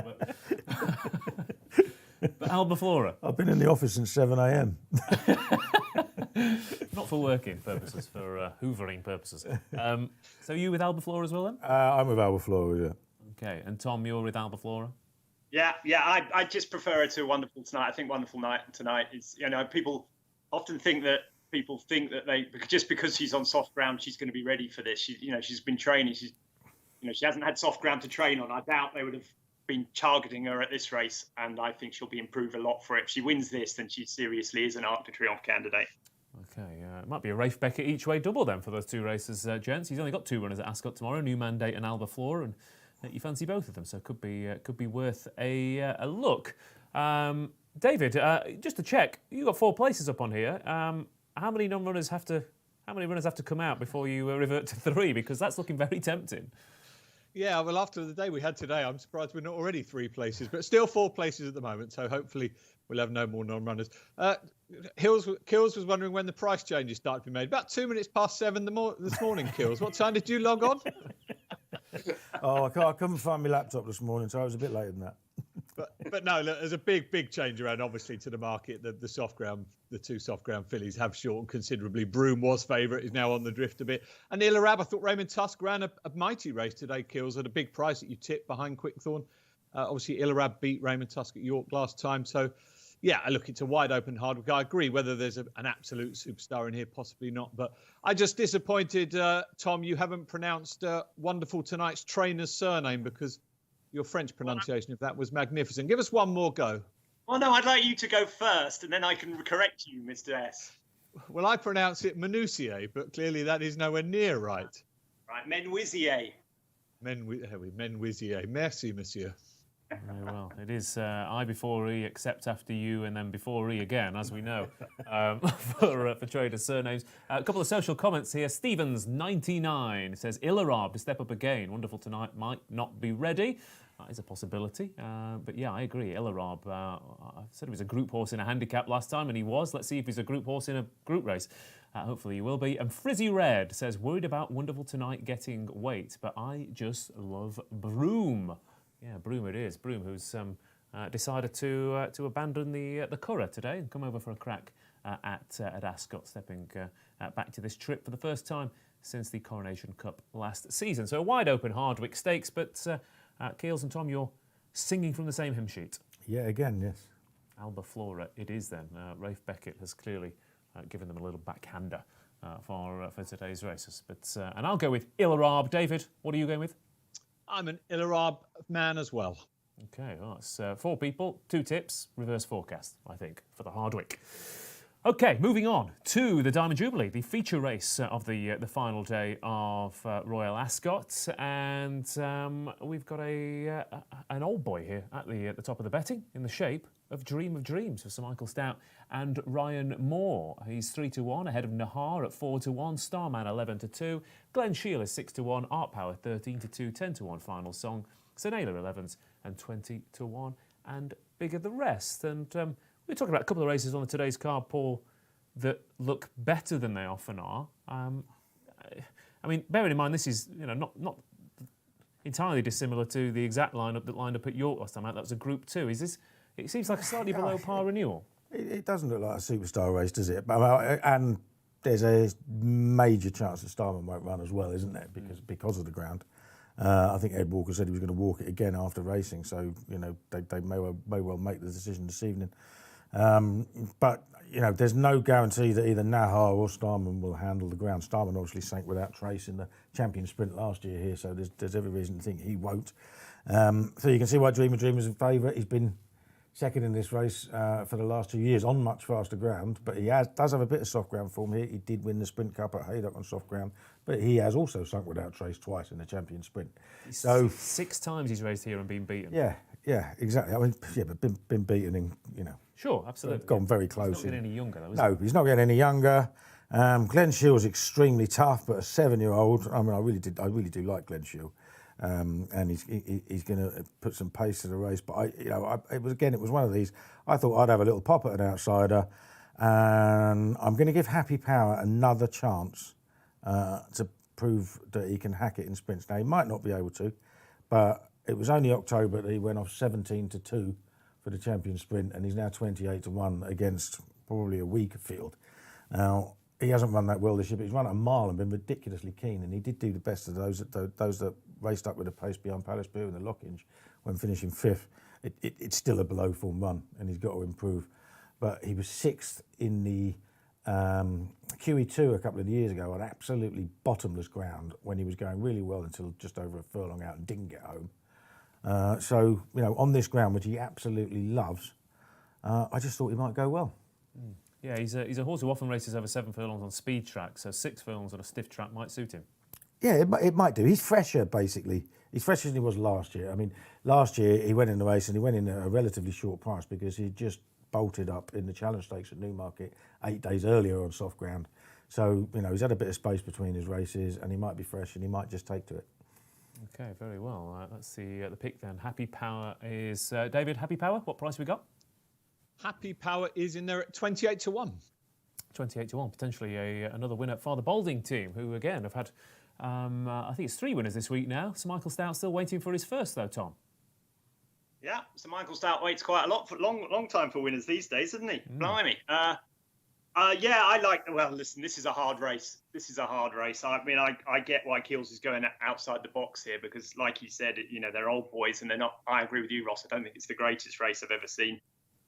But Albaflora. I've been in the office since 7 a.m. Not for working purposes, for hoovering purposes. So you with Albaflora as well then? I'm with Albaflora, yeah. Okay, and Tom, you're with Albaflora? Yeah, I just prefer her to Wonderful Tonight. I think Wonderful Night Tonight is, people often think that just because she's on soft ground, she's going to be ready for this. She's been training. She hasn't had soft ground to train on. I doubt they would have been targeting her at this race, and I think she'll be improved a lot for it. If she wins this, then she seriously is an Arc de Triomphe candidate. Okay, it might be a Rafe Beckett each way double then for those two races, gents. He's only got two runners at Ascot tomorrow, New Mandate and Albaflora, and you fancy both of them, so it could be worth a look. David, just to check, you got 4 places up on here. How many runners have to come out before you revert to 3? Because that's looking very tempting. Yeah, well, after the day we had today, I'm surprised we're not already 3 places, but still 4 places at the moment. So hopefully we'll have no more non-runners. Kills was wondering when the price changes start to be made. About 2 minutes past 7 this morning, Kills. What time did you log on? I couldn't find my laptop this morning, so I was a bit later than that. But no, look, there's a big change around, obviously, to the market. The two soft ground fillies have shortened considerably. Broome was favourite, is now on the drift a bit. And Ilarab, I thought Raymond Tusk ran a mighty race today, Kills, at a big price that you tipped behind Quickthorn. Obviously, Ilarab beat Raymond Tusk at York last time. So, yeah, look, it's a wide open hard. I agree whether there's an absolute superstar in here, possibly not. But I just disappointed, Tom, you haven't pronounced Wonderful Tonight's trainer's surname, because your French pronunciation of that was magnificent. Give us one more go. Well, no, I'd like you to go first, and then I can correct you, Mr. S. Well, I pronounce it Menuisier, but clearly that is nowhere near right. Right, Menuisier. Menuisier. Merci, monsieur. Very well. It is I before E, except after you, and then before E again, as we know, for traders' surnames. A couple of social comments here. Stevens99 says, Ilarab to step up again. Wonderful Tonight might not be ready. That is a possibility. But yeah, I agree. Ilarab, I said he was a group horse in a handicap last time, and he was. Let's see if he's a group horse in a group race. Hopefully he will be. And Frizzy Red says, worried about Wonderful Tonight getting weight, but I just love Broome. Yeah, Broome it is. Broome, who's decided to abandon the Curragh today and come over for a crack at Ascot, stepping back to this trip for the first time since the Coronation Cup last season. So a wide open Hardwick Stakes, but Keels and Tom, you're singing from the same hymn sheet. Yeah, again, yes. Albaflora it is then. Rafe Beckett has clearly given them a little backhander for today's races. But and I'll go with Ilarab. David, what are you going with? I'm an Ilarab man as well. Okay, well, that's 4 people, 2 tips, reverse forecast, I think, for the Hardwick. Okay, moving on to the Diamond Jubilee, the feature race of the final day of Royal Ascot, and we've got an old boy here at the top of the betting in the shape of Dream of Dreams for Sir Michael Stout and Ryan Moore. He's 3-1 ahead of Nahar at 4-1, Starman 11-2, Glen Shiel is 6-1, Art Power 13-2, 10-1 Final Song, St Ayler 11s and 20-1, and bigger the rest. And we're talking about a couple of races on today's card, Paul, that look better than they often are. I mean, bearing in mind this is not entirely dissimilar to the exact lineup that lined up at York last time out. That was a Group 2. Is this? It seems like a slightly below par renewal. It doesn't look like a superstar race, does it? And there's a major chance that Starman won't run as well, isn't there? Because of the ground. I think Ed Walker said he was going to walk it again after racing, so they may well make the decision this evening. But there's no guarantee that either Nahar or Starman will handle the ground. Starman obviously sank without trace in the champion sprint last year here, so there's every reason to think he won't. So you can see why Dream of Dream is a favourite. He's been second in this race for the last 2 years on much faster ground, but he does have a bit of soft ground form here. He did win the Sprint Cup at Haydock on soft ground, but he has also sunk without trace twice in the champion sprint. So 6 times he's raced here and been beaten. Yeah, exactly. I mean, but been beaten in Sure, absolutely. Gone very close. He's not getting any younger, though, is No, he's not getting any younger. Glen Shiel's extremely tough, but a 7-year-old. I mean, I really do like Glen Shiel, and he's going to put some pace to the race. But it was one of these. I thought I'd have a little pop at an outsider, And I'm going to give Happy Power another chance to prove that he can hack it in sprints. Now, he might not be able to, but it was only October that he went off 17-2 for the champion sprint, and he's now 28-1 against probably a weaker field. Now, he hasn't run that well this year, but he's run a mile and been ridiculously keen, and he did do the best of those that raced up with a pace behind Palace Pier and the Lockinge when finishing 5th. It's still a below form run, and he's got to improve. But he was 6th in the QE2 a couple of years ago on absolutely bottomless ground when he was going really well until just over a furlong out and didn't get home. So, on this ground, which he absolutely loves, I just thought he might go well. Yeah, he's a horse who often races over 7 furlongs on speed track, so 6 furlongs on a stiff track might suit him. Yeah, it might do. He's fresher, basically. He's fresher than he was last year. I mean, last year he went in the race and he went in at a relatively short price because he just bolted up in the Challenge Stakes at Newmarket 8 days earlier on soft ground. So, he's had a bit of space between his races and he might be fresh and he might just take to it. Okay, very well. Let's see the pick then. Happy Power is... David, Happy Power, what price we got? Happy Power is in there at 28-1. 28-1, potentially another winner. Father Balding team, who again have had, I think it's 3 winners this week now. Sir Michael Stout still waiting for his first though, Tom. Yeah, Sir Michael Stout waits quite a lot for long time for winners these days, isn't he? Blimey. Yeah, I like. Well, listen, this is a hard race. I mean, I get why Keels is going outside the box here because, like you said, they're old boys and they're not. I agree with you, Ross. I don't think it's the greatest race I've ever seen.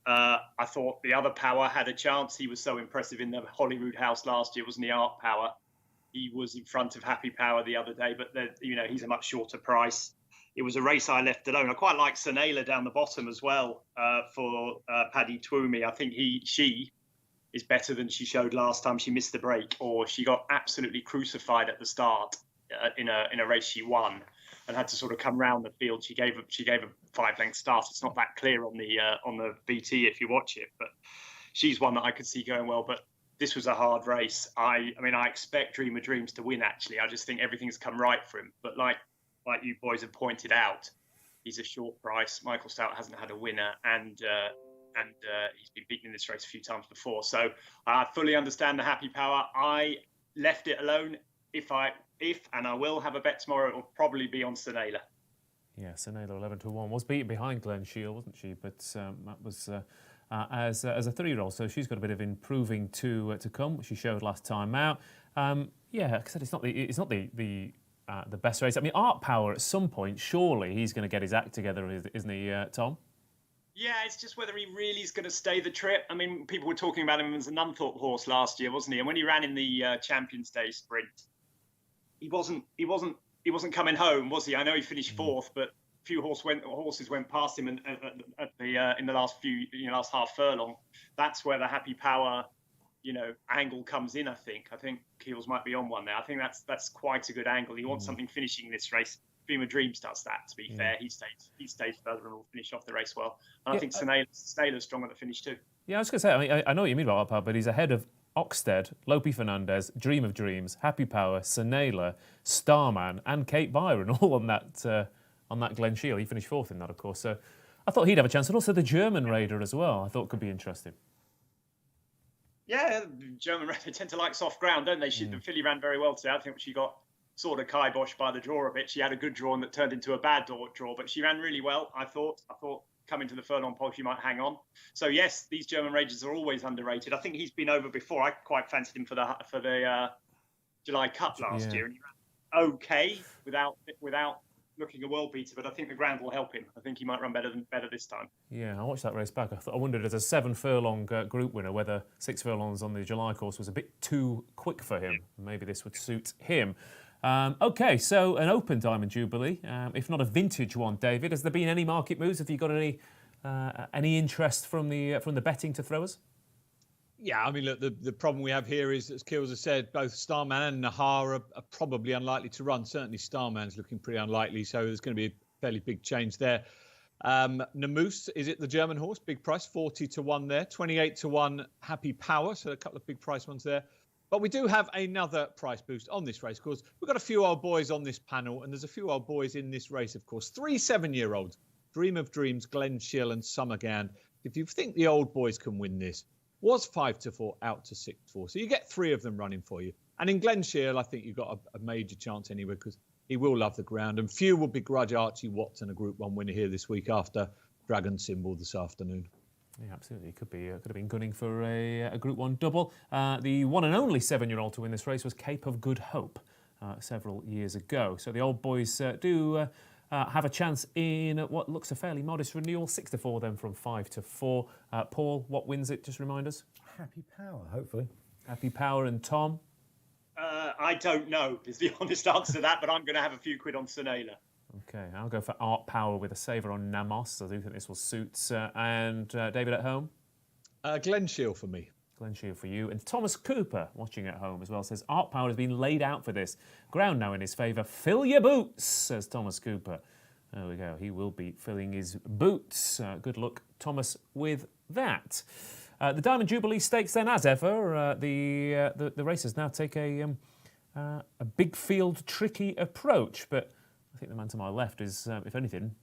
I thought the other Power had a chance. He was so impressive in the Holyrood House last year, wasn't he? Art Power. He was in front of Happy Power the other day, but he's a much shorter price. It was a race I left alone. I quite like Senela down the bottom as well for Paddy Twomey. I think she is better than she showed last time she missed the break, or she got absolutely crucified at the start in a race she won and had to sort of come round the field. She gave a 5-length start. It's not that clear on the VT if you watch it, but she's one that I could see going well. But this was a hard race. I mean, I expect Dream of Dreams to win. Actually, I just think everything's come right for him. But like you boys have pointed out, he's a short price. Michael Stout hasn't had a winner, and he's been beaten in this race a few times before. So I fully understand the Happy Power. I left it alone. If and I will have a bet tomorrow, it will probably be on Senela. Yeah, Senela 11-1 was beaten behind Glen Shield, wasn't she? But that was as a 3-year-old, so she's got a bit of improving to come, which she showed last time out. Yeah, like I said, it's not the best race. I mean, Art Power at some point, surely he's going to get his act together, isn't he, Tom? Yeah, it's just whether he really is going to stay the trip. I mean, people were talking about him as a Nunthorpe horse last year, wasn't he? And when he ran in the Champions Day sprint, he wasn't coming home, was he? I know he finished 4th, but a few horses went past him in the last half furlong. That's where the Happy Power, angle comes in. I think Keels might be on one there. I think that's quite a good angle. He wants something finishing this race. Dream of Dreams does that. To be fair, he stays further and will finish off the race well. And I think Senela's strong at the finish too. Yeah, I was going to say. I mean, I know what you mean about Art Power, but he's ahead of Oxted, Lope Fernandez, Dream of Dreams, Happy Power, Senela, Starman, and Kate Byron, all on that Glen Shield. He finished 4th in that, of course. So I thought he'd have a chance, and also the German Raider as well. I thought could be interesting. Yeah, German Raider tend to like soft ground, don't they? The filly ran very well today. I think she got sort of kiboshed by the draw a bit. She had a good draw and that turned into a bad draw, but she ran really well. I thought coming to the furlong pole, she might hang on. So yes, these German Raiders are always underrated. I think he's been over before. I quite fancied him for the July Cup last year, and he ran okay without looking a world beater. But I think the ground will help him. I think he might run better this time. Yeah, I watched that race back. I wondered as a 7 furlong group winner whether 6 furlongs on the July course was a bit too quick for him. Maybe this would suit him. Okay, so an open Diamond Jubilee, if not a vintage one, David. Has there been any market moves? Have you got any interest from the betting to throw us? Yeah, I mean, look, the problem we have here is, as Keels has said, both Starman and Nahar are probably unlikely to run. Certainly Starman's looking pretty unlikely, so there's going to be a fairly big change there. Namus, is it the German horse? Big price, 40-1 there. 28-1 Happy Power, so a couple of big price ones there. But we do have another price boost on this race, of course. We've got a few old boys on this panel, and there's a few old boys in this race, of course. 3 7-year-olds, Dream of Dreams, Glen Shield and Summergan. If you think the old boys can win this, was 5-4 out to 6-4. So you get 3 of them running for you. And in Glenshiel, I think you've got a major chance anyway, because he will love the ground. And few will begrudge Archie Watson a Group 1 winner here this week after Dragon Symbol this afternoon. Yeah, absolutely. Could have been gunning for a Group 1 double. The one and only 7-year-old to win this race was Cape of Good Hope several years ago. So the old boys do have a chance in what looks a fairly modest renewal. 6-4 then from 5-4. Paul, what wins it? Just remind us. Happy Power, hopefully. Happy Power. And Tom? I don't know is the honest answer to that, but I'm going to have a few quid on Sonela. Okay, I'll go for Art Power with a saver on Namos. I do think this will suit. And David at home? Glenshiel for me. Glenshiel for you. And Thomas Cooper, watching at home as well, says Art Power has been laid out for this. Ground now in his favour. Fill your boots, says Thomas Cooper. There we go. He will be filling his boots. Good luck, Thomas, with that. The Diamond Jubilee Stakes then, as ever, the racers now take a big field tricky approach. But I think the man to my left is, if anything,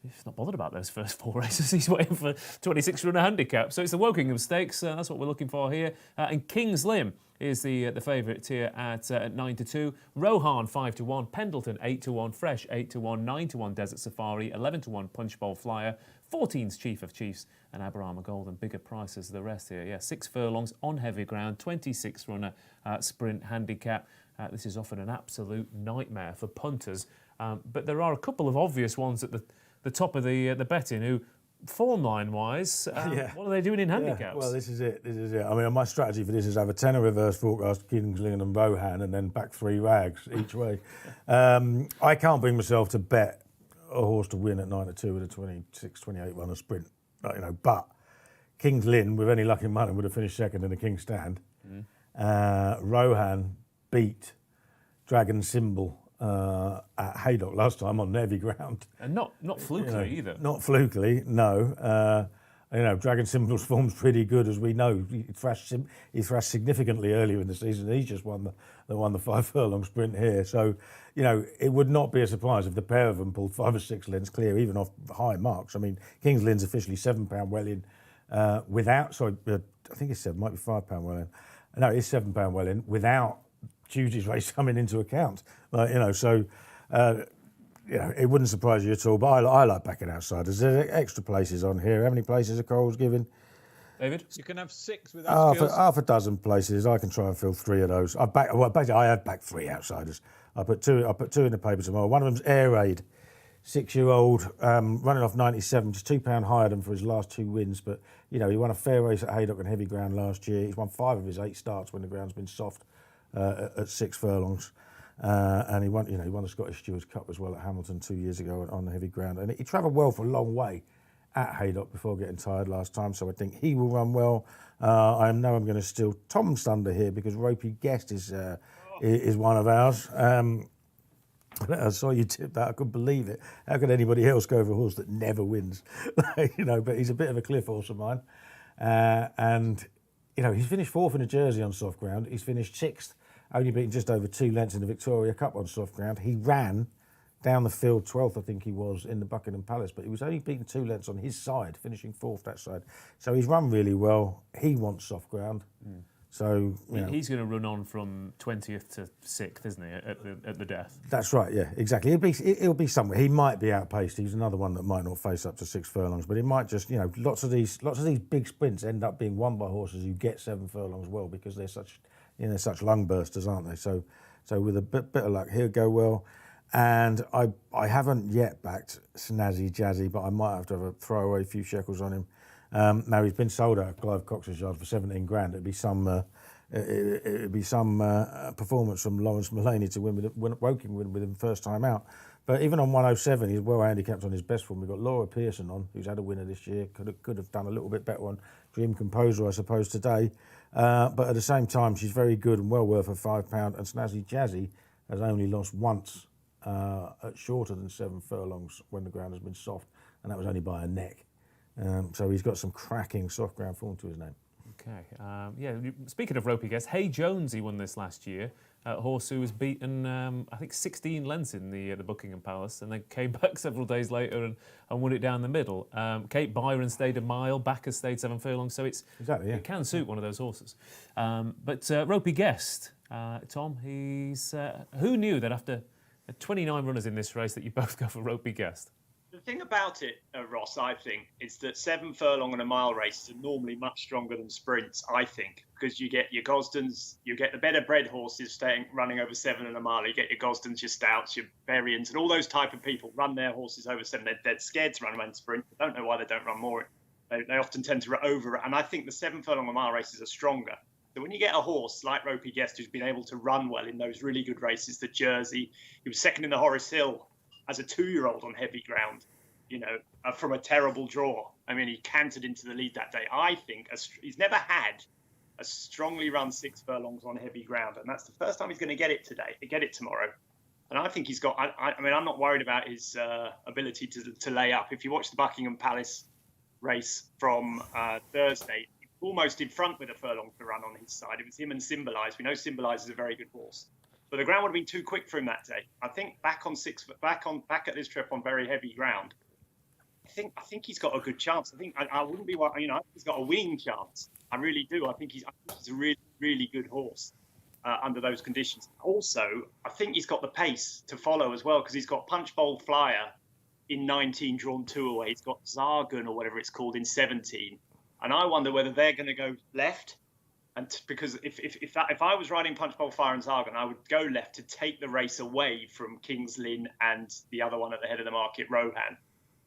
he's not bothered about those first 4 races. He's waiting for 26-runner handicap. So it's the Wokingham Stakes. That's what we're looking for here. And King's Lynn is the favourite here at 9-2. Rohan 5-1. Pendleton 8-1. Fresh 8-1. 9-1 Desert Safari. 11-1 Punch Bowl Flyer. 14's Chief of Chiefs. And Aberama Golden. Bigger prices the rest here. Yeah, 6 furlongs on heavy ground. 26-runner sprint handicap. This is often an absolute nightmare for punters. But there are a couple of obvious ones at the top of the betting who, form line-wise, what are they doing in handicaps? Yeah, well, this is it. I mean, my strategy for this is have a tenner reverse forecast, King's Lynn and Rohan, and then back 3 rags each way. I can't bring myself to bet a horse to win at 9-2 with a 26-28 runner sprint, but King's Lynn, with any luck in money, would have finished second in the King's Stand. Rohan beat Dragon Symbol at Haydock last time on heavy ground. And not flukily either. Not flukily, no. Dragon Symbol's form's pretty good, as we know. He thrashed significantly earlier in the season. He just won the 5 furlong sprint here. So, it would not be a surprise if the pair of them pulled 5 or 6 lengths clear, even off high marks. I mean, King's Lynn's officially £7 well in without. Sorry, I think it's 7. Might be £5 well in. No, it's £7 well in without Tuesday's race coming into account. It wouldn't surprise you at all, but I like backing outsiders. There's extra places on here. How many places are Coral's giving? David? You can have 6 without half a dozen places. I can try and fill 3 of those. I have backed 3 outsiders. I put two in the paper tomorrow. One of them's Air Raid, 6-year-old, running off 97, just £2 higher than for his last 2 wins. But he won a fair race at Haydock and heavy ground last year. He's won 5 of his 8 starts when the ground's been soft at 6 furlongs. And he won the Scottish Stewards Cup as well at Hamilton 2 years ago on the heavy ground. And he travelled well for a long way at Haydock before getting tired last time, so I think he will run well. I know I'm going to steal Tom's thunder here because Ropey Guest is one of ours. I saw you tip that. I couldn't believe it. How could anybody else go for a horse that never wins? But he's a bit of a cliff horse of mine. He's finished 4th in a Jersey on soft ground. He's finished 6th, only beaten just over 2 lengths in the Victoria Cup on soft ground. He ran down the field 12th, I think he was, in the Buckingham Palace, but he was only beaten 2 lengths on his side, finishing 4th that side. So he's run really well. He wants soft ground. So he's going to run on from 20th to 6th, isn't he, at the death? That's right. Yeah, exactly. It'll be somewhere. He might be outpaced. He's another one that might not face up to 6 furlongs, but it might just lots of these big sprints end up being won by horses who get 7 furlongs well because they're such lung bursters, aren't they? So with a bit of luck, he'll go well. And I haven't yet backed Snazzy Jazzy, but I might have to throw away a few shekels on him. Now he's been sold out at Clive Cox's yard for 17 grand. It'd be some performance from Lawrence Mullaney to Woking win with him first time out. But even on 107, he's well handicapped on his best form. We've got Laura Pearson on, who's had a winner this year. Could have done a little bit better on Dream Composer, I suppose, today. But at the same time, she's very good and well worth a £5. And Snazzy Jazzy has only lost once at shorter than 7 furlongs when the ground has been soft, and that was only by a neck. So he's got some cracking soft ground form to his name. Okay. Yeah, speaking of ropey guests, Hey Jones, he won this last year. Horse who was beaten, I think, 16 lengths in the Buckingham Palace, and then came back several days later and won it down the middle. Kate Byron stayed a mile, Bacchus stayed 7 furlongs, so it can suit one of those horses. But ropey guest, Tom, he's who knew that after 29 runners in this race that you both go for ropey guest? The thing about it, Ross, I think, is that 7 furlong and a mile races are normally much stronger than sprints, I think, because you get your Gosdens, you get the better bred horses running over 7 and a mile. You get your Gosdens, your Stouts, your Berrians, and all those type of people run their horses over 7. They're scared to run around sprint. I don't know why they don't run more. They often tend to run over it. And I think the 7 furlong and a mile races are stronger. So when you get a horse like Ropey Guest who's been able to run well in those really good races, the Jersey, he was second in the Horace Hill as a 2-year-old on heavy ground, from a terrible draw. I mean, he cantered into the lead that day. I think he's never had a strongly run 6 furlongs on heavy ground, and that's the first time he's going to get it tomorrow. And I think he's got. I mean, I'm not worried about his ability to lay up. If you watch the Buckingham Palace race from Thursday, he was almost in front with a furlong to run on his side. It was him and Symbolize. We know Symbolize is a very good horse. But the ground would have been too quick for him that day. I think back at this trip on very heavy ground, I think he's got a good chance. I think I wouldn't be, I think he's got a winning chance. I really do. I think he's a really, really good horse under those conditions. Also, I think he's got the pace to follow as well, because he's got Punch Bowl Flyer in 19 drawn 2 away. He's got Zargun or whatever it's called in 17. And I wonder whether they're going to go left. And because if I was riding Punch Bowl Fire and Zargan, I would go left to take the race away from King's Lynn and the other one at the head of the market, Rohan.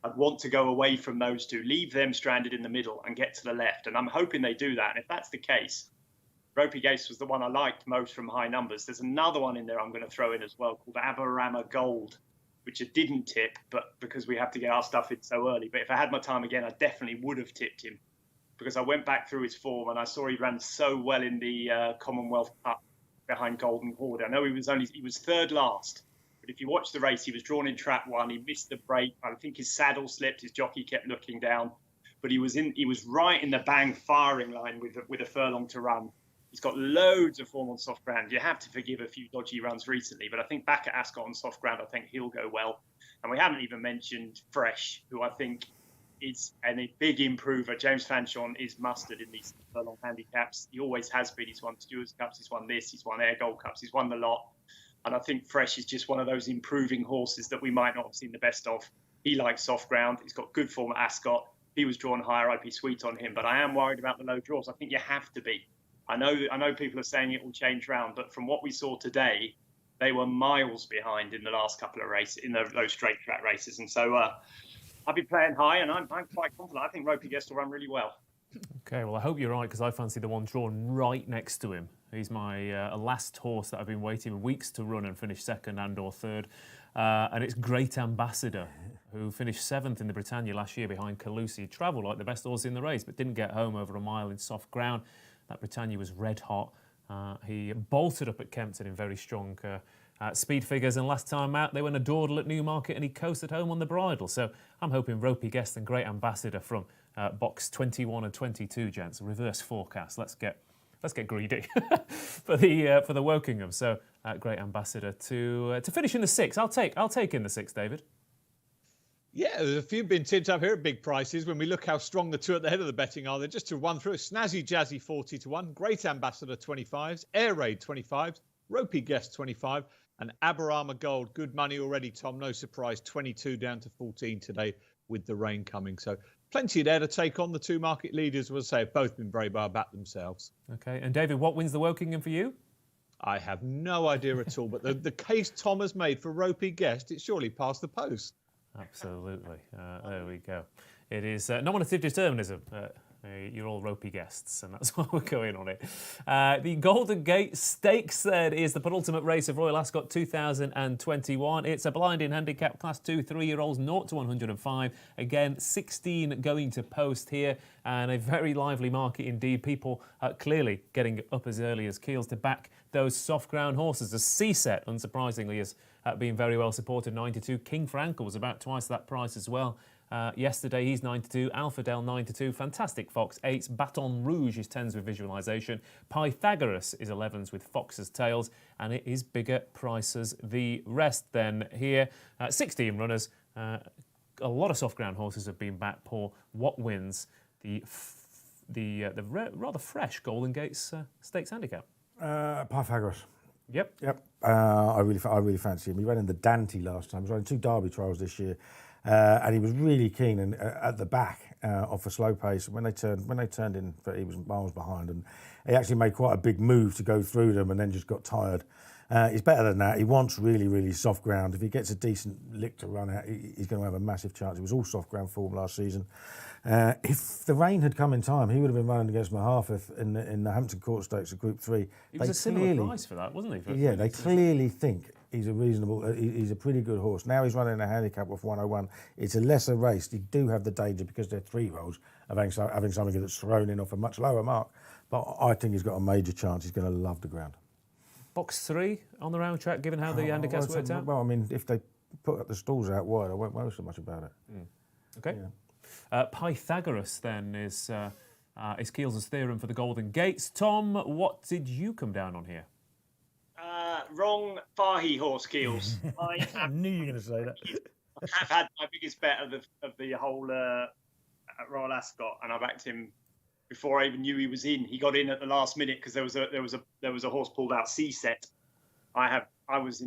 I'd want to go away from those two, leave them stranded in the middle and get to the left. And I'm hoping they do that. And if that's the case, Ropey Gates was the one I liked most from high numbers. There's another one in there I'm going to throw in as well called Avarama Gold, which I didn't tip, but because we have to get our stuff in so early. But if I had my time again, I definitely would have tipped him, because I went back through his form and I saw he ran so well in the Commonwealth Cup behind Golden Horde. I know he was third last, but if you watch the race, he was drawn in trap 1. He missed the break. I think his saddle slipped. His jockey kept looking down, but he was right in the bang firing line with a furlong to run. He's got loads of form on soft ground. You have to forgive a few dodgy runs recently, but I think back at Ascot on soft ground, I think he'll go well. And we haven't even mentioned Fresh, who I think is a big improver. James Fanchon is mustard in these furlong handicaps. He always has been. He's won Stewards Cups, he's won this, he's won Air Gold Cups, he's won the lot. And I think Fresh is just one of those improving horses that we might not have seen the best of. He likes soft ground. He's got good form at Ascot. He was drawn higher. I'd be sweet on him, but I am worried about the low draws. I think you have to be. I know people are saying it will change round, but from what we saw today, they were miles behind in the last couple of races, in those straight track races. And so I'll be playing high, and I'm quite confident. I think Ropey Guest will run really well. Okay, well, I hope you're right, because I fancy the one drawn right next to him. He's my last horse that I've been waiting weeks to run and finish second and or third. And it's Great Ambassador, who finished 7th in the Britannia last year behind Calusi. He travelled like the best horse in the race, but didn't get home over a mile in soft ground. That Britannia was red hot. He bolted up at Kempton in very strong speed figures, and last time out they went a dawdle at Newmarket and he coasted home on the bridle. So I'm hoping Ropey Guest and Great Ambassador from box 21 and 22, gents. Reverse forecast. Let's get greedy for the Wokingham. So Great Ambassador to finish in the 6. I'll take in the 6, David. Yeah, there's a few been tipped up here at big prices. When we look how strong the two at the head of the betting are, they're just to run through. Snazzy Jazzy 40 to 1, Great Ambassador 25s, Air Raid 25s, Ropey Guest 25, and Aberama Gold. Good money already, Tom. No surprise. 22 down to 14 today with the rain coming. So plenty there to take on. The two market leaders, will say, have both been very well back themselves. Okay, and David, what wins the Wokingham for you? I have no idea at all, but the case Tom has made for Ropey Guest, it's surely past the post. Absolutely. There we go. It is nominative determinism. You're all Ropey Guests, and that's why we're going on it. The Golden Gate Stakes, then, is the penultimate race of Royal Ascot 2021. It's a blinding handicap, Class 2, 3-year-olds, 0 to 105. Again, 16 going to post here, and a very lively market indeed. People clearly getting up as early as Keels to back those soft ground horses. The C-set, unsurprisingly, has been very well supported, 92. King Frankel was about twice that price as well. Yesterday, he's 9-2. Alphadel 9-2. Fantastic Fox 8s. Baton Rouge is 10s with visualisation. Pythagoras is 11s with Fox's tails. And it is bigger prices. The rest then here. 16 runners. A lot of soft ground horses have been back. Paul, what wins the rather fresh Golden Gates Stakes handicap? Pythagoras. Yep. I really fancy him. He ran in the Dante last time. He was running 2 Derby trials this year, and he was really keen and at the back off a slow pace. When they turned in, he was miles behind, and he actually made quite a big move to go through them, and then just got tired. He's better than that. He wants really soft ground. If he gets a decent lick to run out, he's going to have a massive chance. It was all soft ground form last season. If the rain had come in time, he would have been running against Mahathir in the Hampton Court Stakes of Group 3. He was a similar price for that, wasn't he? Yeah, they clearly think he's he's a pretty good horse. Now he's running a handicap of 101. It's a lesser race. You do have the danger because they're 3-year-olds of having somebody that's thrown in off a much lower mark. But I think he's got a major chance. He's going to love the ground. Box 3 on the round track, given how the handicaps worked out? Well, I mean, if they put the stalls out wide, I won't worry so much about it. Okay. Yeah. Pythagoras then is Keels' theorem for the Golden Gates. Tom, what did you come down on here? Wrong Fahy horse, Keels. I knew you were going to say that. I have had my biggest bet of the whole Royal Ascot, and I backed him before I even knew he was in. He got in at the last minute because there was a horse pulled out, C-Set. I was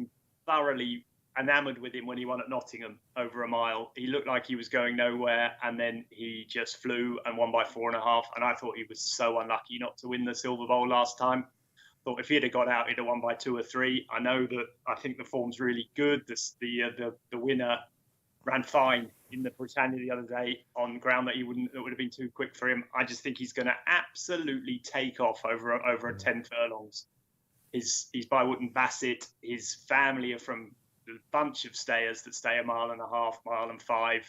thoroughly enamoured with him when he won at Nottingham over a mile. He looked like he was going nowhere, and then he just flew and won by 4.5. And I thought he was so unlucky not to win the Silver Bowl last time. Thought if he'd have got out, he'd have won by 2 or 3. I think the form's really good. The winner ran fine in the Britannia the other day on ground that would have been too quick for him. I just think he's going to absolutely take off over 10 furlongs. He's by Wootton Bassett. His family are from a bunch of stayers that stay 1.5 miles, 1.5 miles.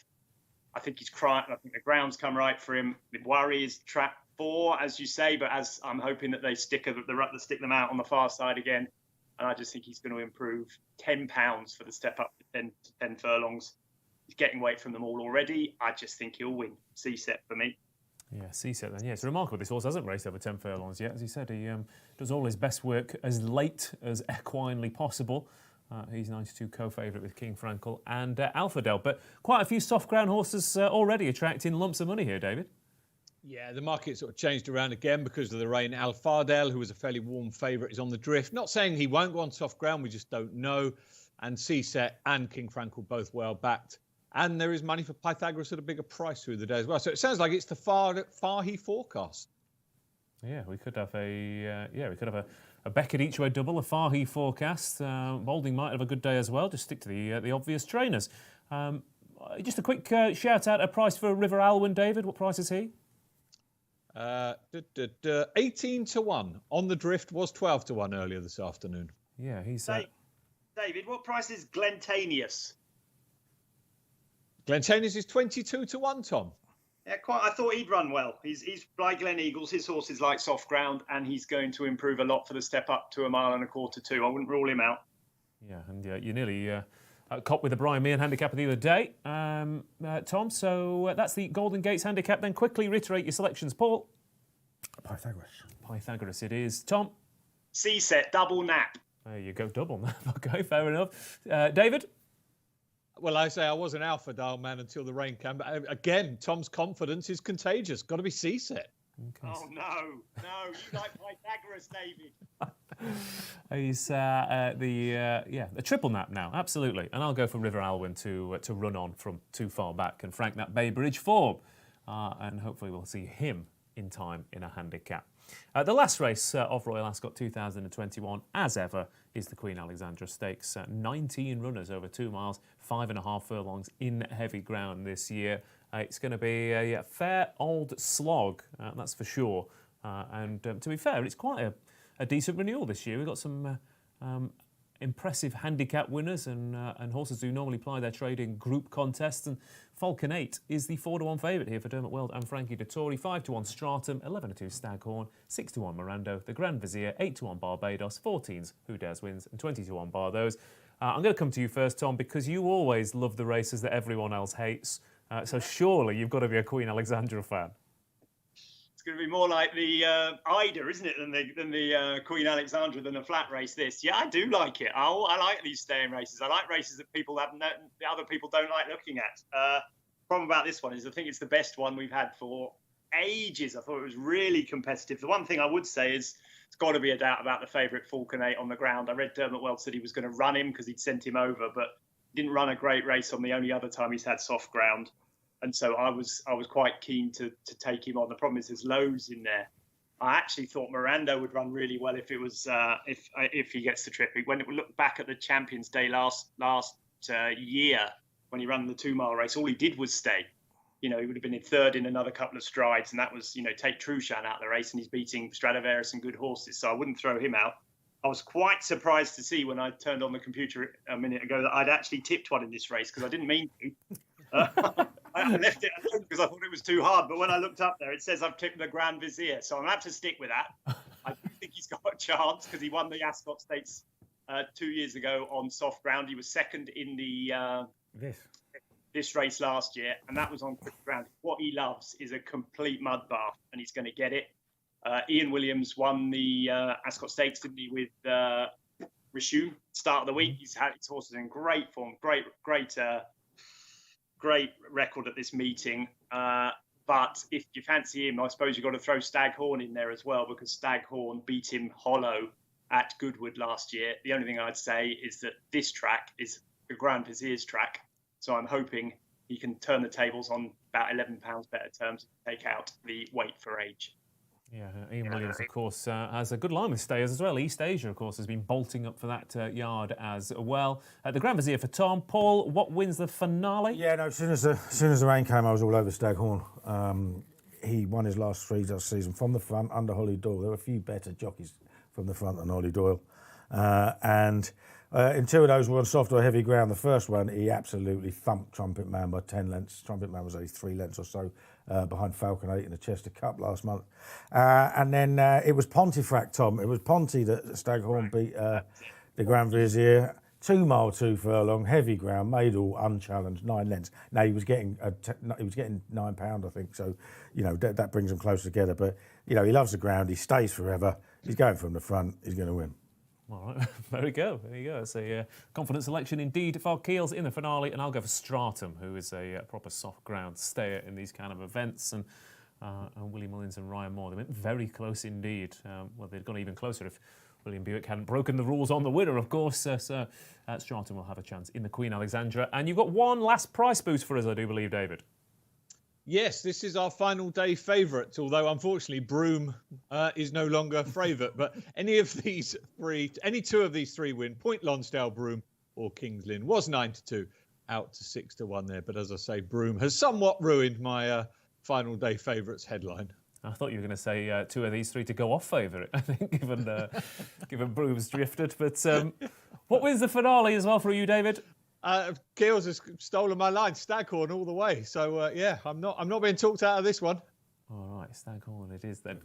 I think he's crying. I think the ground's come right for him. The worry is trap 4, as you say, but as I'm hoping that they stick them out on the far side again. And I just think he's going to improve £10 for the step up to 10 furlongs. He's getting weight from them all already. I just think he'll win. C-Set for me. Yeah, C-Set then. Yeah, it's remarkable this horse hasn't raced over 10 furlongs yet. As he said, he does all his best work as late as equinely possible. He's 92 co-favourite with King Frankel and Alphadel. But quite a few soft ground horses already attracting lumps of money here, David. Yeah, the market sort of changed around again because of the rain. Alphadel, who was a fairly warm favourite, is on the drift. Not saying he won't go on soft ground, we just don't know. And C-Set and King Frankel both well backed. And there is money for Pythagoras at a bigger price through the day as well. So it sounds like it's the Fahy forecast. Yeah, we could have a Beckett each way double, a Fahy forecast. Balding might have a good day as well. Just stick to the obvious trainers. Just a quick shout out, a price for River Alwyn, David. What price is he? 18 to 1. On the drift was 12 to 1 earlier this afternoon. Yeah, he's. David, what price is Glentanius? Glentanius is 22 to 1, Tom. Yeah, quite. I thought he'd run well. He's like Glen Eagles. His horse is like soft ground, and he's going to improve a lot for the step up to 1.25 miles, 2. I wouldn't rule him out. Yeah, and you nearly caught with the Brian Meehan handicap the other day, Tom. So that's the Golden Gates handicap. Then quickly reiterate your selections, Paul. Pythagoras it is. Tom. C-Set, double nap. There you go, double nap. Okay, fair enough. David. Well, I say I was an Alphadel man until the rain came. But again, Tom's confidence is contagious. Got to be C-Set. Okay. Oh, no. You like Pythagoras, David. He's the triple nap now, absolutely. And I'll go for River Alwyn to run on from too far back and frank that Bay Bridge form. And hopefully we'll see him in time in a handicap. The last race of Royal Ascot 2021, as ever, is the Queen Alexandra Stakes. 19 runners over 2 miles, 5.5 furlongs in heavy ground this year. It's going to be a fair old slog, that's for sure. And to be fair, it's quite a decent renewal this year. We've got some impressive handicap winners and horses who normally ply their trade in group contests. And Falcon 8 is the 4-1 favourite here for Dermot Weld and Frankie Dettori. 5-1 Stratum, 11-2 Staghorn, 6-1 Mirando, the Grand Vizier, 8-1 Barbados, 14s Who Dares Wins, and 20-1 Bar those. I'm going to come to you first, Tom, because you always love the races that everyone else hates. So surely you've got to be a Queen Alexandra fan. It's going to be more like the Ida, isn't it, than the Queen Alexandra, than a flat race. This, yeah, I do like it. I like these staying races. I like races that the other people don't like looking at. Problem about this one is I think it's the best one we've had for ages. I thought it was really competitive. The one thing I would say is it's got to be a doubt about the favourite Falconate on the ground. I read Dermot Weld said he was going to run him because he'd sent him over, but he didn't run a great race on the only other time he's had soft ground. And so I was quite keen to take him on. The problem is there's loads in there. I actually thought Miranda would run really well if it was if he gets the trip. When we look back at the Champions Day last year when he ran the 2 mile race, all he did was stay. He would have been in third in another couple of strides, and that was take Trushan out of the race, and he's beating Stradivarius and good horses. So I wouldn't throw him out. I was quite surprised to see when I turned on the computer a minute ago that I'd actually tipped one in this race because I didn't mean to. I left it alone because I thought it was too hard. But when I looked up there, it says I've tipped the Grand Vizier. So I'm going to have to stick with that. I do think he's got a chance because he won the Ascot Stakes 2 years ago on soft ground. He was second in the this race last year, and that was on quick ground. What he loves is a complete mud bath, and he's going to get it. Ian Williams won the Ascot Stakes, didn't he, with Rishu, start of the week. He's had his horses in great form, great record at this meeting. But if you fancy him, I suppose you've got to throw Staghorn in there as well, because Staghorn beat him hollow at Goodwood last year. The only thing I'd say is that this track is the Grand Vizier's track. So I'm hoping he can turn the tables on about £11 better terms and take out the weight for age. Yeah, Ian Williams, of course, has a good line with stayers as well. East Asia, of course, has been bolting up for that yard as well. The Grand Vizier for Tom. Paul, what wins the finale? Yeah, no, as soon as the rain came, I was all over Staghorn. He won his last 3 last season from the front under Holly Doyle. There were a few better jockeys from the front than Holly Doyle. In 2 of those were on soft or heavy ground. The first one, he absolutely thumped Trumpet Man by 10 lengths. Trumpet Man was only 3 lengths or so behind Falconate in the Chester Cup last month. And then it was Pontefract, Tom. It was Ponty that Staghorn beat the Grand Vizier. 2 mile 2 furlong, heavy ground, made all unchallenged, 9 lengths. Now he was getting £9, I think. So that brings them close together. But he loves the ground. He stays forever. He's going from the front. He's going to win. All right, there you go. It's a confident selection indeed for Keels in the finale, and I'll go for Stratum, who is a proper soft ground stayer in these kind of events, and William Mullins and Ryan Moore. They went very close indeed. They'd gone even closer if William Buick hadn't broken the rules on the winner, of course. So Stratum will have a chance in the Queen Alexandra. And you've got one last price boost for us, I do believe, David. Yes, this is our final day favourite, although unfortunately Broome is no longer favourite. But any 2 of these 3 win, Point Lonsdale, Broome or Kings Lynn, was 9-2, out to 6-1 there. But as I say, Broome has somewhat ruined my final day favourites headline. I thought you were going to say 2 of these 3 to go off favourite, I think, given Broome's drifted. But what wins the finale as well for you, David? Keels has stolen my line, Staghorn all the way. So I'm not being talked out of this one. All right, Staghorn it is then.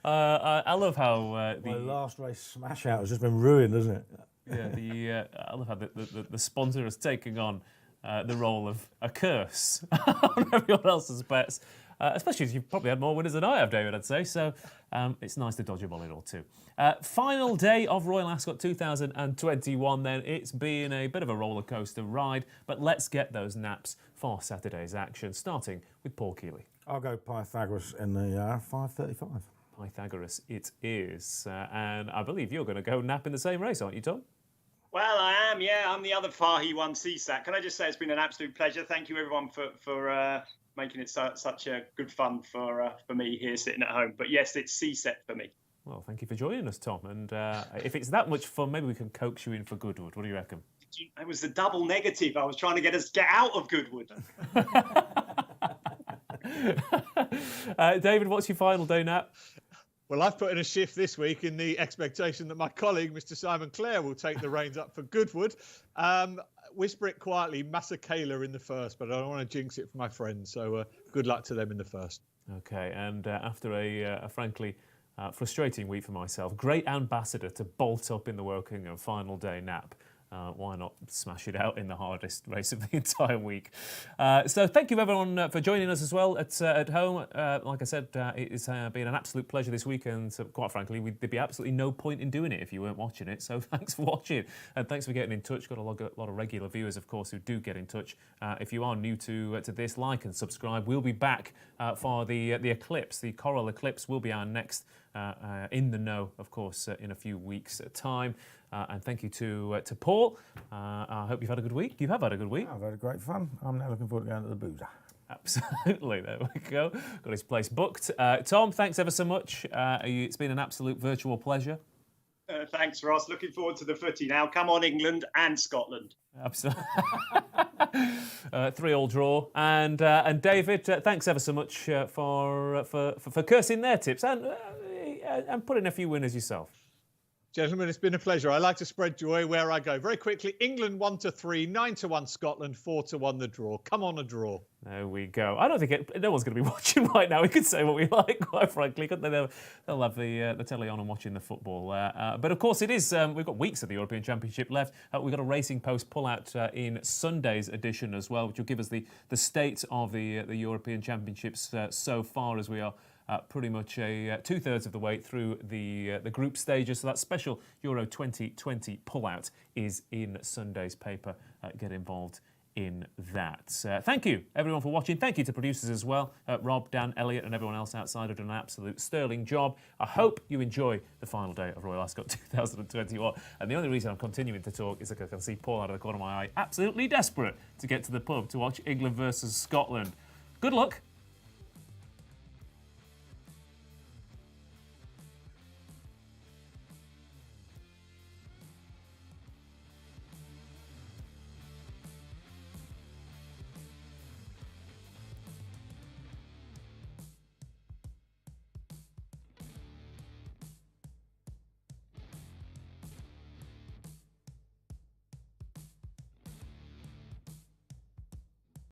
I love how my last race smash out has just been ruined, hasn't it? Yeah, I love how the sponsor is taking on the role of a curse on everyone else's bets. Especially as you've probably had more winners than I have, David, I'd say. So it's nice to dodge a bullet or 2. Final day of Royal Ascot 2021 then. It's been a bit of a roller coaster ride, but let's get those naps for Saturday's action, starting with Paul Kealy. I'll go Pythagoras in the 5:35. Pythagoras it is. And I believe you're going to go nap in the same race, aren't you, Tom? Well, I am, yeah. I'm the other Fahy one, CSAC. Can I just say it's been an absolute pleasure. Thank you, everyone, for making it such a good fun for me here sitting at home. But yes, it's CSET for me. Well, thank you for joining us, Tom. And if it's that much fun, maybe we can coax you in for Goodwood. What do you reckon? It was the double negative. I was trying to get us get out of Goodwood. David, what's your final day nap? Well, I've put in a shift this week in the expectation that my colleague, Mr. Simon Clare, will take the reins up for Goodwood. Whisper it quietly, Massacala in the first, but I don't want to jinx it for my friends. So good luck to them in the first. Okay, and after a frankly frustrating week for myself, great ambassador to bolt up in the Wokingham final day nap. why not smash it out in the hardest race of the entire week? So thank you everyone for joining us as well at home. Like I said, it's been an absolute pleasure this week, and quite frankly, there'd be absolutely no point in doing it if you weren't watching it. So thanks for watching, and thanks for getting in touch. Got a lot of regular viewers, of course, who do get in touch. If you are new to this, like and subscribe. We'll be back for the eclipse. The coral eclipse will be our next in the know, of course, in a few weeks' time. And thank you to Paul. I hope you've had a good week. You have had a good week. I've had a great fun. I'm now looking forward to going to the boozer. Absolutely, there we go. Got his place booked. Tom, thanks ever so much. It's been an absolute virtual pleasure. Thanks, Ross. Looking forward to the footy now. Come on, England and Scotland. Absolutely. 3-3 draw. And David, thanks ever so much for cursing their tips and putting a few winners yourself. Gentlemen, it's been a pleasure. I like to spread joy where I go. Very quickly, England 1-3, 9-1 Scotland, 4-1 the draw. Come on, a draw. There we go. I don't think no one's going to be watching right now. We could say what we like, quite frankly, couldn't they? They'll have the telly on and watching the football. But of course, it is. We've got weeks of the European Championship left. We've got a Racing Post pull-out in Sunday's edition as well, which will give us the state of the European Championships so far, as we are pretty much two-thirds of the way through the group stages. So that special Euro 2020 pull-out is in Sunday's paper. Get involved in that. Thank you, everyone, for watching. Thank you to producers as well, Rob, Dan, Elliot, and everyone else outside who've done an absolute sterling job. I hope you enjoy the final day of Royal Ascot 2021. And the only reason I'm continuing to talk is because I can see Paul out of the corner of my eye, absolutely desperate to get to the pub to watch England versus Scotland. Good luck.